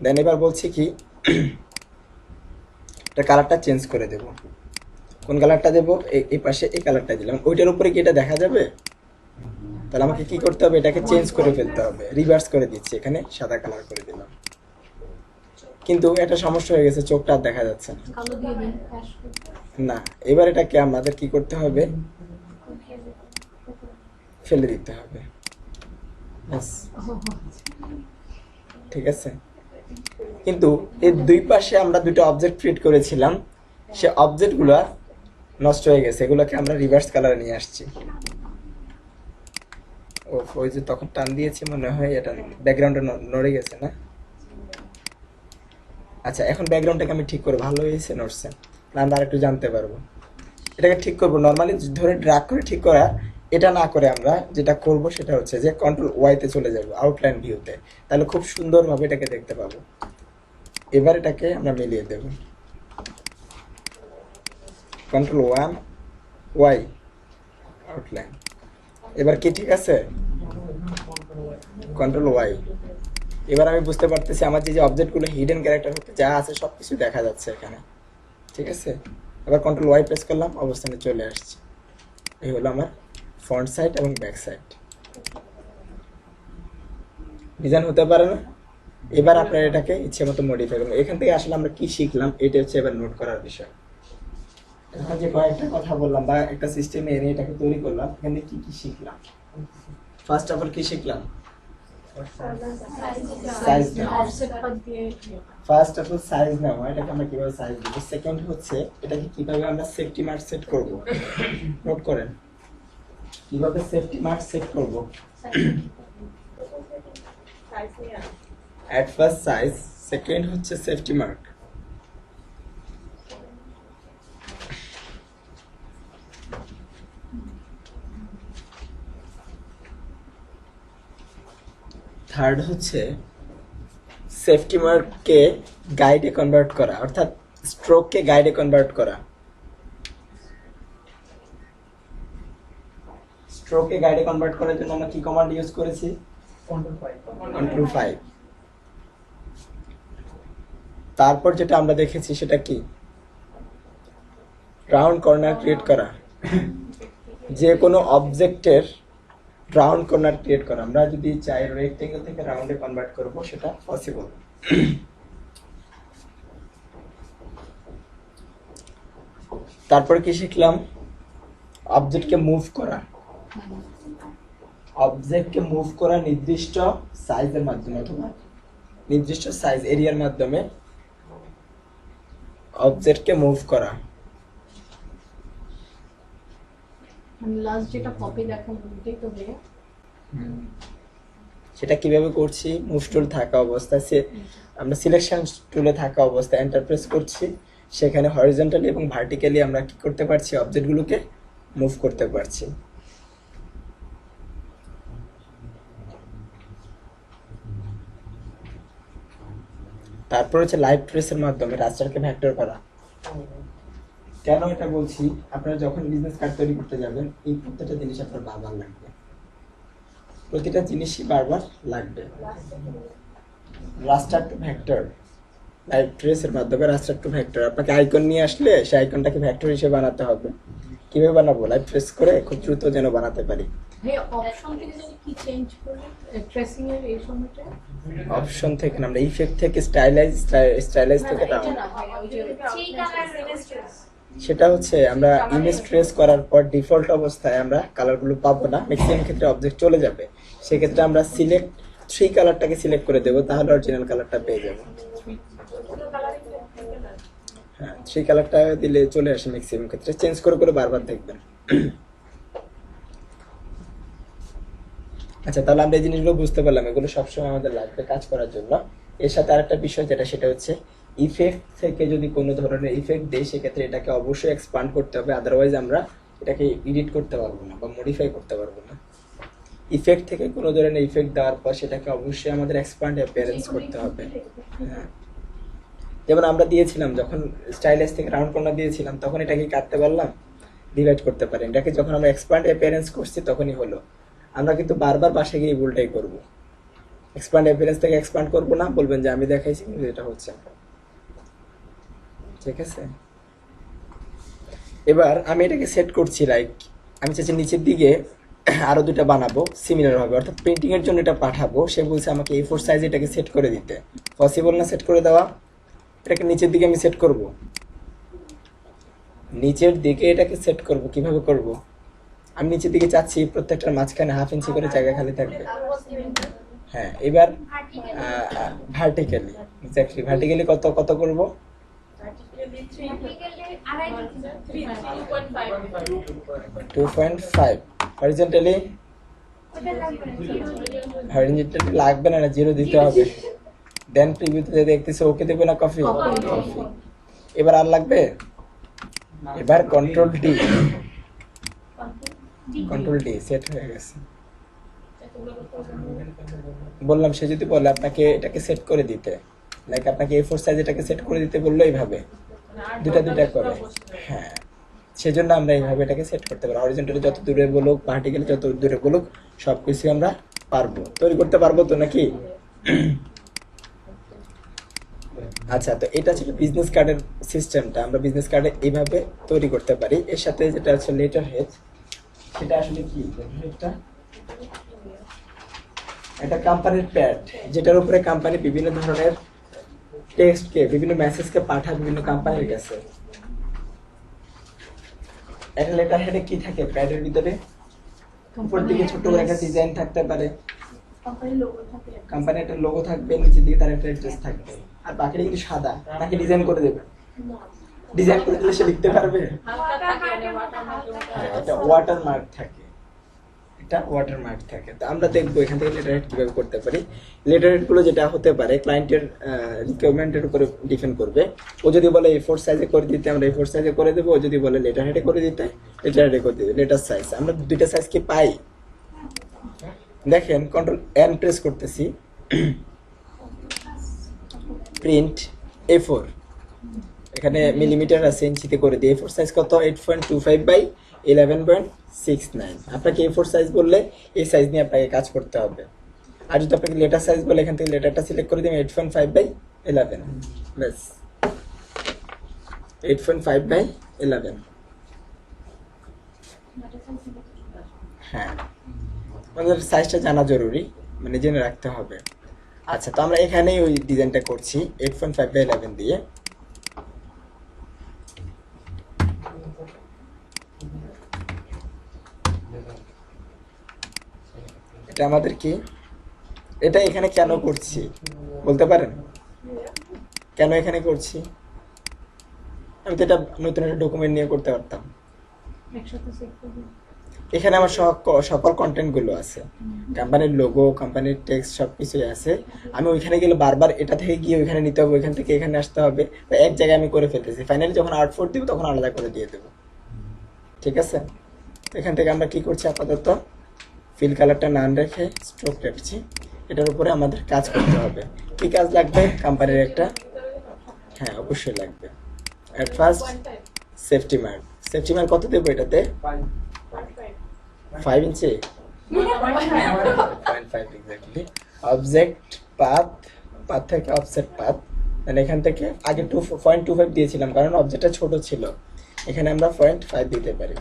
দেন এবার বলছি কি, এটা কালারটা চেঞ্জ করে দেব। কোন কালারটা দেবো, এই পাশে এই কালারটা দিলাম। ওইটার উপরে কি এটা দেখা যাবে? তাহলে আমাকে কি করতে হবে, এটাকে চেঞ্জ করে ফেলতে হবে। রিভার্স করে দিচ্ছি, এখানে সাদা কালার করে দিলাম। কিন্তু একটা সমস্যা হয়ে গেছে, চোখটা আর দেখা যাচ্ছে না। কালো দিয়ে দিন না, এবার এটাকে আমাদের কি করতে হবে, ফেলে দিতে হবে। ব্যাস, ঠিক আছে। কিন্তু এর দুই পাশে আমরা দুটো অবজেক্ট ক্রিয়েট করেছিলাম, সে অবজেক্টগুলো নষ্ট হয়ে গেছে, এগুলোকে আমরা রিভার্স কালারে নিয়ে আসছি। ও, ওই যে তখন টান দিয়েছি মনে হয়, এটা ব্যাকগ্রাউন্ডে নড়ে গেছে না? আচ্ছা, এখন ব্যাকগ্রাউন্ডটাকে আমি ঠিক করবো, ভালো হয়েছে নড়ছে না, আমরা আরেকটু জানতে পারবো। এটাকে ঠিক করবো, নর্মালি ধরে ড্রাগ করে ঠিক করা, এটা না করে আমরা যেটা করব সেটা হচ্ছে যে কন্ট্রোল ওয়াইতে চলে যাব, আউটলাইন ভিউতে, তাহলে খুব সুন্দরভাবে এটাকে দেখতে পাবো। এবার এটাকে আমরা মিলিয়ে দেব, কন্ট্রোল ওয়ান ওয়াই, আউটলাইন। এবার কি ঠিক আছে? Control Y. এবার আমি বুঝতে পারতেছি আমার যে অবজেক্টগুলো হিডেন ক্যারেক্টার হতে যা আছে সব কিছু দেখা যাচ্ছে এখানে, ঠিক আছে। এবার কন্ট্রোল ওয়াই প্রেস করলাম, অবস্থানে চলে আসছে। এই হলো আমার ফ্রন্ট সাইড এবং ব্যাক সাইড। ডিজাইন হতে পারে না? এবার আপনার এটাকে ইচ্ছে মতো মডিফাই করুন। এখান থেকে আসলে আমরা কি শিখলাম, এটা হচ্ছে এবার নোট করার বিষয়। এখন যে কয়েকটা কথা বললাম বা একটা সিস্টেমে এনে এটাকে তৈরি করলাম, এখান থেকে কি কি শিখলাম? ফার্স্ট অফ অল কি শিখলাম? সাইজ নেওয়া। ফার্স্ট অফ অল সাইজ নেওয়া, এটাকে আমরা কিভাবে সাইজ দেব। সেকেন্ড হচ্ছে এটাকে কিভাবে আমরা সেফটি মার্ক সেট করব। নোট করেন, কিভাবে সেফটি মার্ক সেট করব। অ্যাট ফার্স্ট সাইজ, সেকেন্ড হচ্ছে সেফটি মার্ক। থার্ড হচ্ছে সেফটি মার্ককে গাইডে কনভার্ট করা, অর্থাৎ স্ট্রোককে গাইডে কনভার্ট করা। স্ট্রোককে গাইডে কনভার্ট করার জন্য আমরা কি কমান্ড ইউজ করেছি? কন্ট্রোল 5। তারপর যেটা আমরা দেখেছি সেটা কি? রাউন্ড কর্নার ক্রিয়েট করা, যে কোনো অবজেক্টের রাউন্ড কর্নার ক্রিয়েট করা। আমরা যদি চাই রেক্টেঙ্গেল থেকে রাউন্ডে কনভার্ট করব, সেটা পসিবল। তারপর কি শিখলাম? অবজেক্টকে মুভ করা, অবজেক্টকে মুভ করা নির্দিষ্ট সাইজের মাধ্যমে অথবা নির্দিষ্ট সাইজ এরিয়ার মাধ্যমে অবজেক্টকে মুভ করা। লাস্ট যেটা কপি দেখানো ওইটাই তো ভাইয়া। সেটা কিভাবে করছি? মুভ টুল থাকা অবস্থায় আমরা সিলেকশন টুলে থাকা অবস্থায় এন্টার প্রেস করছি, সেখানে হরিজন্টালি এবং ভার্টিক্যালি আমরা কি করতে পারছি? অবজেক্টগুলোকে মুভ করতে পারছি। তারপর হচ্ছে লাইভ ট্রেসের মাধ্যমে রাস্টারকে ভেক্টর করা। কেন এটা বলছি? আপনারা যখন বিজনেস কার্ড তৈরি করতে যাবেন, এই প্রত্যেকটা জিনিস আপনার বারবার লাগবে, প্রতিটা জিনিসই বারবার লাগবে। রাস্টার টু ভেক্টর, লাইভ ট্রেসের মাধ্যমে রাস্টার টু ভেক্টর। আপনাকে আইকন নিয়ে আসলে সেই আইকনটাকে ভেক্টর হিসেবে বানাতে হবে। কিভাবে বানাবো? লাইভ ট্রেস করে খুব দ্রুত যেন বানাতে পারি। ভাইয়া অপশন থেকে যদি কি চেঞ্জ করলে ট্রেসিং এর এই সময়টা? অপশন থেকে না, আমরা ইফেক্ট থেকে স্টাইলাইজ, স্টাইলাইজ থেকে এটা ডাউন। না ভাইয়া, ওই যে সেটা হচ্ছে আমরা ইমেজ ট্রেস করার পর ডিফল্ট অবস্থায় আমরা কালারগুলো পাবো না, ম্যাক্সিমাম ক্ষেত্রে অবজেক্ট চলে যাবে। সেক্ষেত্রে আমরা সিলেক্ট 3 কালারটাকে সিলেক্ট করে দেবো, তাহলে অরিজিনাল কালারটা পেয়ে যাবো। হ্যাঁ, 3 কালারটা দিলে চলে আসে ম্যাক্সিমাম ক্ষেত্রে। চেঞ্জ করে করে বারবার দেখবেন। আচ্ছা, তাহলে আমরা এই জিনিসগুলো বুঝতে পারলাম, এগুলো সবসময় আমাদের লাগবে কাজ করার জন্য। এর সাথে আরেকটা বিষয় যেটা, সেটা হচ্ছে ইফেক্ট থেকে যদি কোনো ধরনের ইফেক্ট দেই, সেক্ষেত্রে এটাকে অবশ্যই এক্সপান্ড করতে হবে, আদারওয়াইজ আমরা এটাকে এডিট করতে পারবো না বা মডিফাই করতে পারবো না। ইফেক্ট থেকে কোনো ধরনের ইফেক্ট দেওয়ার পর সেটাকে অবশ্যই আমাদের এক্সপ্যান্ড অ্যাপিয়ারেন্স করতে হবে। হ্যাঁ, যেমন আমরা দিয়েছিলাম যখন স্টাইলাস থেকে রাউন্ড কর্নার দিয়েছিলাম তখন এটাকে কাটতে পারলাম, ডিভাইড করতে পারি। এটাকে যখন আমরা এক্সপ্যান্ড অ্যাপিয়ারেন্স করছি তখনই হলো। আমরা কিন্তু বারবার পাশে গিয়ে ভুলটাই করবো। এক্সপ্যান্ড অ্যাপিয়ারেন্স থেকে এক্সপ্যান্ড করবো না, বলবেন যে আমি দেখাইছি কিন্তু এটা হচ্ছে না। ঠিক আছে, এবার আমি এটাকে সেট করছি লাইক আমি চাইছি নিচের দিকে আরো দুটো বানাবো সিমিলার হবে, অর্থাৎ প্রিন্টিং এর জন্য এটা পাঠাবো। সে বলছে আমাকে A4 সাইজে এটাকে সেট করে দিতে। পসিবল না সেট করে দেওয়া? এটাকে নিচের দিকে আমি সেট করব, নিচের দিকে এটাকে সেট করব। কিভাবে করব? আমি নিচের দিকে চাচ্ছি প্রত্যেকটার মাঝখানে 1/2 ইঞ্চি করে জায়গা খালি থাকবে। হ্যাঁ, এবার ভার্টিক্যালি, এক্স্যাক্টলি ভার্টিক্যালি কত কত করব? 2.5। হরিজন্টালি হরিজন্টালি লাগবে না, 0 দিতে হবে। দেন প্রিভিউতে দেখতেছে ওকে দেবে না কফি? কফি। এবার আর লাগবে? এবার কন্ট্রোল ডি সেট হয়ে গেছে। বললাম সে যদি বলে আপনাকে এটাকে সেট করে দিতে, লাইক আপনাকে A4 সাইজ এটাকে সেট করে দিতে বললো এইভাবে দুটা করে, হ্যাঁ, সেজন্য আমরা এইভাবে এটাকে সেট করতে পারি। হরিজন্টালি যত দূরে বলুক, ভার্টিক্যালি যত দূরে বলুক, সবকিছু আমরা পারবো, তৈরি করতে পারবো তো নাকি? আচ্ছা, তো এটা ছিল বিজনেস কার্ডের সিস্টেমটা। আমরা বিজনেস কার্ডে এইভাবে তৈরি করতে পারি। এর সাথে যেটা আছে লেটার হেড, সেটা আসলে কি? এটা কোম্পানির প্যাড, যেটার উপরে কোম্পানি বিভিন্ন ধরনের টেক্সটকে, বিভিন্ন মেসেজকে পাঠায় বিভিন্ন কোম্পানির কাছে। একটা লেটার হেডে কি থাকে? প্যাডের ভিতরে উপর দিকে ছোট করে একটা ডিজাইন থাকতে পারে, কোম্পানির একটা লোগো থাকবে, নিচের দিকে তার একটা অ্যাড্রেস থাকবে, আর বাকিটা কিন্তু সাদা। নাকি ডিজাইন করে দেবে? ডিজাইন করে দিলে সে লিখতে পারবে? এটা ওয়াটারমার্ক থাকে, এটা ওয়াটারমার্ক থাকে। তো আমরা দেখবো এখান থেকে লেটার হেড কিভাবে করতে পারি। লেটার হেড গুলো যেটা হতে পারে ক্লায়েন্টের রিকোয়ারমেন্টের উপরে ডিপেন্ড করবে। ও যদি বলে A4 সাইজে করে দিতে, আমরা A4 সাইজে করে দেবো। ও যদি বলে লেটার হেডে করে দিতে, লেটার হেডে করে দিবে। লেটার সাইজ আমরা দুইটা সাইজ কি পাই? দেখেন, কন্ট্রোল এন প্রেস করতেছি, প্রিন্ট A4, এখানে মিলিমিটার আছে, ইঞ্চিতে করে দিই। A4 সাইজ কত? 8.25 বাই 11.69। আপনাকে A4 সাইজ বললে এই সাইজ নিয়ে আপনাকে কাজ করতে হবে। আর যদি আপনাকে লেটার সাইজ বলে, এখান থেকে লেটারটা সিলেক্ট করে দিবেন 8.5 বাই 11, ব্যাস 8.5 বাই 11। হ্যাঁ, আমাদের সাইজটা জানা জরুরি, মানে জেনে রাখতে হবে। আচ্ছা, তো আমরা এখানেই ওই ডিজাইনটা করছি 8.5 বাই 11 দিয়ে। এটা আমাদের কি? এটা এখানে কেন করছি বলতে পারেন? কেন এখানে করছি? আমি তো এটা নতুন একটা ডকুমেন্ট নিয়ে করতে পারতাম। এখানে আমার সকল কন্টেন্ট গুলো আছে, কোম্পানির লোগো, কোম্পানির টেক্সট সবকিছুই আছে। আমি ওইখানে গেলে বারবার এটা থেকে গিয়ে ওইখানে নিতে হবে, ওইখান থেকে এখানে আসতে হবে। এক জায়গায় আমি করে ফেলতেছি, ফাইনালি যখন আউটপুট দিব তখন আলাদা করে দিয়ে দেবো। ঠিক আছে, এখান থেকে আমরা কি করছি? আপাতত ফিল কালারটা নান রেখে স্ট্রোক রাখছি। এটার উপরে আমাদের কাজ করতে হবে। কি কাজ লাগবে? কোম্পানির একটা, হ্যাঁ অবশ্যই লাগবে। At first safety mark. Safety mark কত দেবো এটাতে? 5 ইঞ্চি, 0.5 এক্স্যাক্টলি। অবজেক্ট পাথ, পাথ থেকে অফসেট পাথ, মানে এখান থেকে আগে 2.25 দিয়েছিলাম কারণ অবজেক্টটা ছোট ছিল। এখানে আমরা 0.5 দিতে পারি।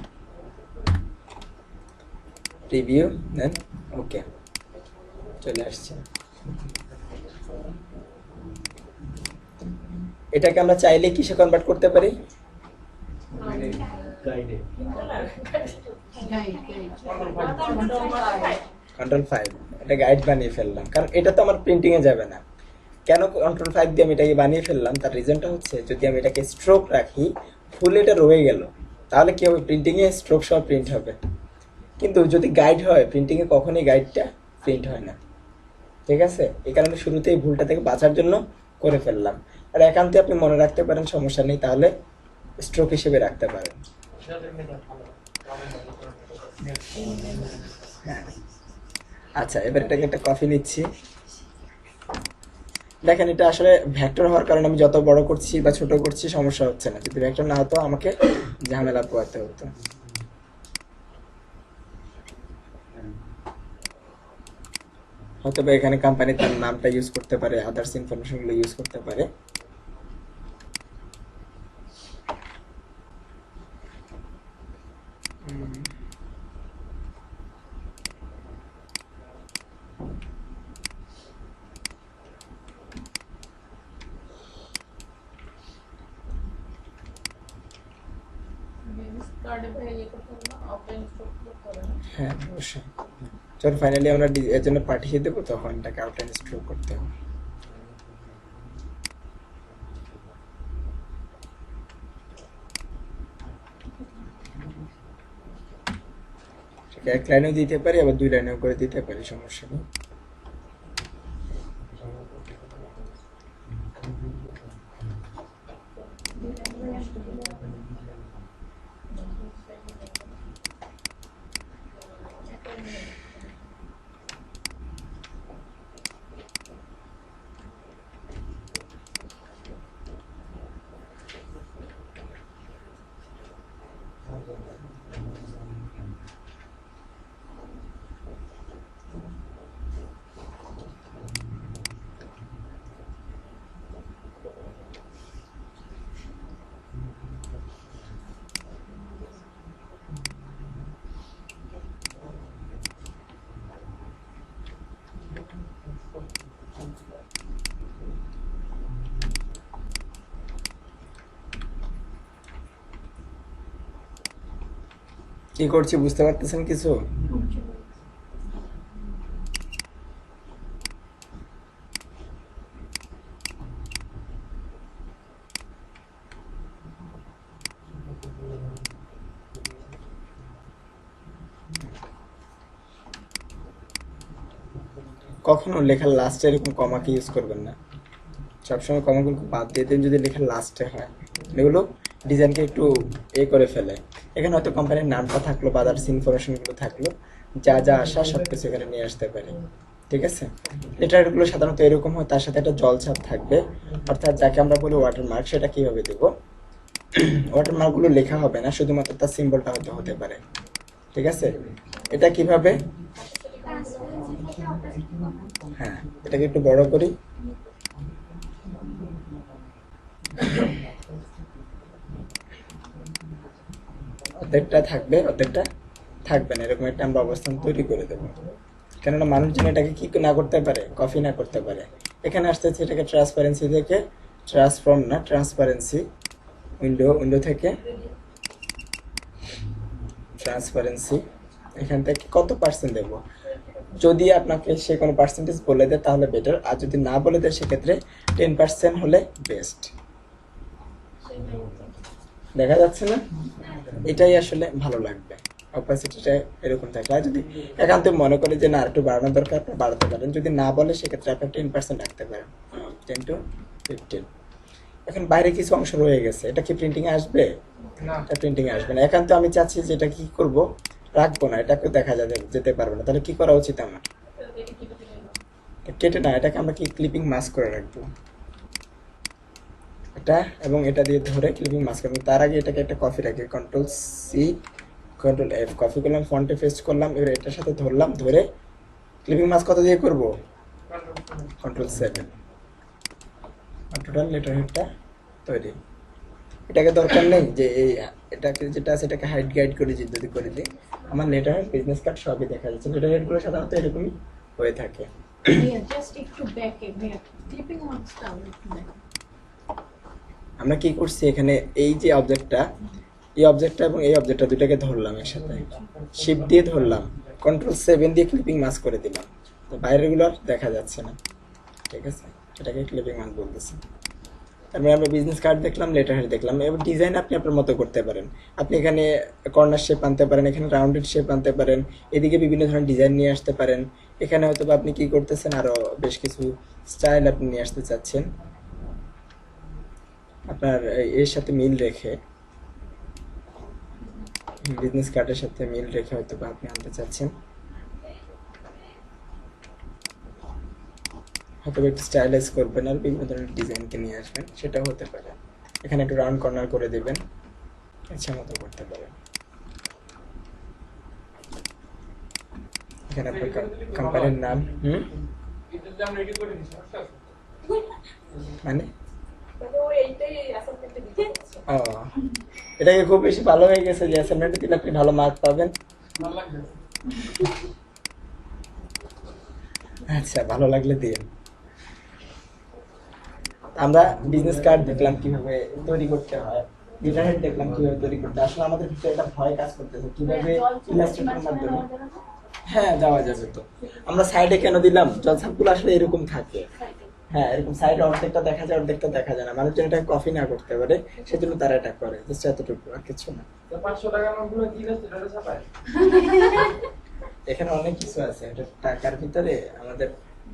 রিভিউ দেন, ওকে, চলে আসছে। এটাকে আমরা চাইলে কিসে কনভার্ট করতে পারি? Ctrl+5। এটা গাইড বানিয়ে ফেললাম, কারণ এটা তো আমার প্রিন্টিং এ যাবে না। কেন Ctrl+5 দিয়ে আমি এটাকে বানিয়ে ফেললাম? তার রিজনটা হচ্ছে, যদি আমি এটাকে স্ট্রোক রাখি, ফুল এটা রয়ে গেল, তাহলে কি হবে? প্রিন্টিং এ স্ট্রোক সহ প্রিন্ট হবে। কিন্তু যদি গাইড হয়, প্রিন্টিং এ কখনোই গাইডটা প্রিন্ট হয় না। ঠিক আছে, এই কারণে শুরুতেই ভুলটা থেকে বাঁচার জন্য করে ফেললাম। আর একান্তে আপনি মনে রাখতে পারেন, সমস্যা নেই, তাহলে স্ট্রোক হিসেবে রাখতে পারেন। হ্যাঁ, আচ্ছা এবার এটাকে একটা কফি নিচ্ছি। দেখেন এটা আসলে ভেক্টর হওয়ার কারণে আমি যত বড় করছি বা ছোট করছি সমস্যা হচ্ছে না, যদি ভেক্টর না হতো আমাকে ঝামেলা পোহাতে হতো। হয়তো বা এখানে কোম্পানি তার নামটা ইউজ করতে পারে, আদার্স ইনফরমেশন গুলো ইউজ করতে পারে। বিজনেস কার্ডে ভাই ইয়ে করতে হবে না, অফলাইন স্টক করতে হবে না। হ্যাঁ অবশ্যই, যখন ফাইনালি আমরা এর জন্য পাঠিয়ে দেবো তখন এটাকে আউটলাইন স্ট্রোক করতে হবে। সেটা এক লাইনেও দিতে পারি, আবার দুই লাইনেও করে দিতে পারি, সমস্যা নেই। কি করছি বুঝতে পারতেছেন কিছু? কখনো লেখার লাস্টে এরকম কমাকে ইউজ করবেন না, সবসময় কমাগুলো বাদ দিয়ে দেন যদি লেখার লাস্টে হয়। এগুলো ডিজাইনকে একটু করে ফেলে। এখানে হয়তো কোম্পানির নামটা থাকলো বা আদার্স ইনফরমেশনগুলো থাকলো, যা যা আসা সব কিছু এখানে নিয়ে আসতে পারি। ঠিক আছে, লেটারগুলো সাধারণত এরকম হয়, তার সাথে একটা জলছাপ থাকবে, অর্থাৎ যাকে আমরা বলি ওয়াটারমার্ক। সেটা কিভাবে দেবো? ওয়াটারমার্কগুলো লেখা হবে না, শুধুমাত্র তার সিম্বলটা হয়তো হতে পারে। ঠিক আছে, এটা কিভাবে? হ্যাঁ, এটাকে একটু বড় করি। অর্ধেকটা থাকবে, অর্ধেকটা থাকবে না, এরকম একটা আমরা অবস্থান তৈরি করে দেবো। কেননা মানুষজন এটাকে কি না করতে পারে, কপি না করতে পারে। এখানে আসতে হচ্ছে এটাকে ট্রান্সপারেন্সি থেকে, ট্রান্সফর্ম না ট্রান্সপারেন্সি, উইন্ডো থেকে ট্রান্সপারেন্সি। এখান থেকে কত পার্সেন্ট দেবো? যদি আপনাকে সে কোনো পার্সেন্টেজ বলে দেয় তাহলে বেটার, আর যদি না বলে দেয় সেক্ষেত্রে 10% হলে বেস্ট। দেখা যাচ্ছে না? এটাই আসলে ভালো লাগবে, অপাসিটিটা এরকম থাকলে। আর যদি একান্ত মনে করে যে না একটু বাড়ানোর দরকার, আপনি বাড়াতে পারেন। যদি না বলে সেক্ষেত্রে আপনি 10% রাখতে পারেন, 10 to 15। এখন বাইরে কিছু অংশ রয়ে গেছে, এটা কি প্রিন্টিং এ আসবে? এটা প্রিন্টিং এ আসবে না। একান্ত আমি চাচ্ছি যে এটা কি করব, রাখবো না, এটাকে দেখা যেতে পারবে না। তাহলে কি করা উচিত আমার? কেটে না, এটাকে আমরা কি ক্লিপিং মাস্ক করে রাখবো, এটা এবং এটা দিয়ে ধরে ক্লিপিং মাস্ক করবো। তার আগে এটাকে একটা কপি রাখি, Ctrl+C Ctrl+F, কপি করলাম, ফন্টে পেস্ট করলাম, এবার এটার সাথে ধরলাম, ধরে ক্লিপিং মাস্ক কত দিয়ে করব? Ctrl+7। আর টোটাল লেটার হেডটা তৈরি। এটাকে দরকার নেই যে এই এটাকে যেটা আছে এটাকে হাইড গাইড করে যদি করে দিই, আমার লেটার হেড, বিজনেস কার্ড সবই দেখা যাচ্ছে। লেটার হেডগুলো সাধারণত এরকমই হয়ে থাকে। জাস্ট একটু ব্যাকে ক্লিপিং মার্কসটা একটু দেখো। আমরা কি করছি এখানে, এই যে অবজেক্টটা, এই অবজেক্টটা এবং এই অবজেক্টটা দুটাকে ধরলাম একসাথে, শিফট দিয়ে ধরলাম, Ctrl+7 দিয়ে ক্লিপিং মাস্ক করে দিলাম, তো বাইরেগুলো আর দেখা যাচ্ছে না। ঠিক আছে, এটাকে ক্লিপিং মাস্ক বলতেছি। তারপরে আমরা বিজনেস কার্ড দেখলাম, লেটার হেড দেখলাম। এবার ডিজাইন আপনি আপনার মতো করতে পারেন। আপনি এখানে কর্নার শেপ আনতে পারেন, এখানে রাউন্ডেড শেপ আনতে পারেন, এদিকে বিভিন্ন ধরনের ডিজাইন নিয়ে আসতে পারেন। এখানে হয়তো বা আপনি কি করতেছেন, আরো বেশ কিছু স্টাইল আপনি নিয়ে আসতে চাচ্ছেন আপনার এর সাথে মিল রেখে। বিজনেস কার্ডের সাথে মিল রেখে হয়তো বা আপনি আনতে চাচ্ছেন, হয়তো একটু স্টাইলাইজ করবেন আর বিভিন্ন ধরনের ডিজাইনকে নিয়ে আসবেন, সেটাও হতে পারে। এখানে একটু রাউন্ড কর্নার করে দেবেন, ইচ্ছা মতো করতে পারেন। এখানে আপনার কোম্পানির নাম মানে ও, এটাকে খুব বেশি ভালো হয়ে গেছে যে অ্যাসাইনমেন্টে দিলে আপনি ভালো মার্ক পাবেন। আচ্ছা, ভালো লাগলে দিন। আমরা বিজনেস কার্ড দেখলাম কিভাবে তৈরি করতে হয়, লেটারহেড দেখলাম কিভাবে তৈরি করতে হয়। আসলে আমাদের ভিতরে একটা ভয় কাজ করতেছে কিভাবে ইলাস্ট্রেটরের মাধ্যমে। হ্যাঁ, যাওয়া যাবে তো। আমরা সাইডে কেন দিলাম, জলসাপগুলো আসলে এরকম থাকে। হ্যাঁ, এরকম সাইডে অর্ধেকটা দেখা যায়, অর্ধেকটা দেখা যায় না। মানুষজন এটা কপি না করতে পারে, সেজন্য তারা এটা করে। জাস্ট এতটুকু, আর কিছু না। 500 টাকার নোটগুলো কি ইলাস্ট্রেটরে ছাপায়? এখানে অনেক কিছু আছে। এটা টাকার ভিতরে আমাদের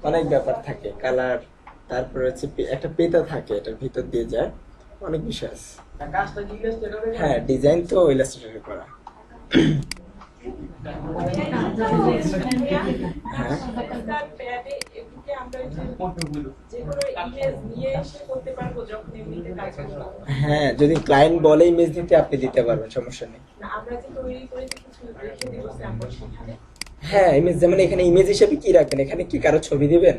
অনেক ব্যাপার থাকে, কালার, তারপরে হচ্ছে একটা পেতা থাকে, এটার ভিতর দিয়ে যায়, অনেক বিষয় আছে। আর কাজটা কি ইলাস্ট্রেটরে? হ্যাঁ, ডিজাইন তো ইলাস্ট্রেটরে করা। হ্যাঁ, হ্যাঁ, যদি ক্লায়েন্ট বলে ইমেজ দিতে, আপনি দিতে পারবেন, সমস্যা নেই। হ্যাঁ, ইমেজ যেমন এখানে ইমেজ হিসেবে কি রাখবেন, এখানে কি কারো ছবি দিবেন?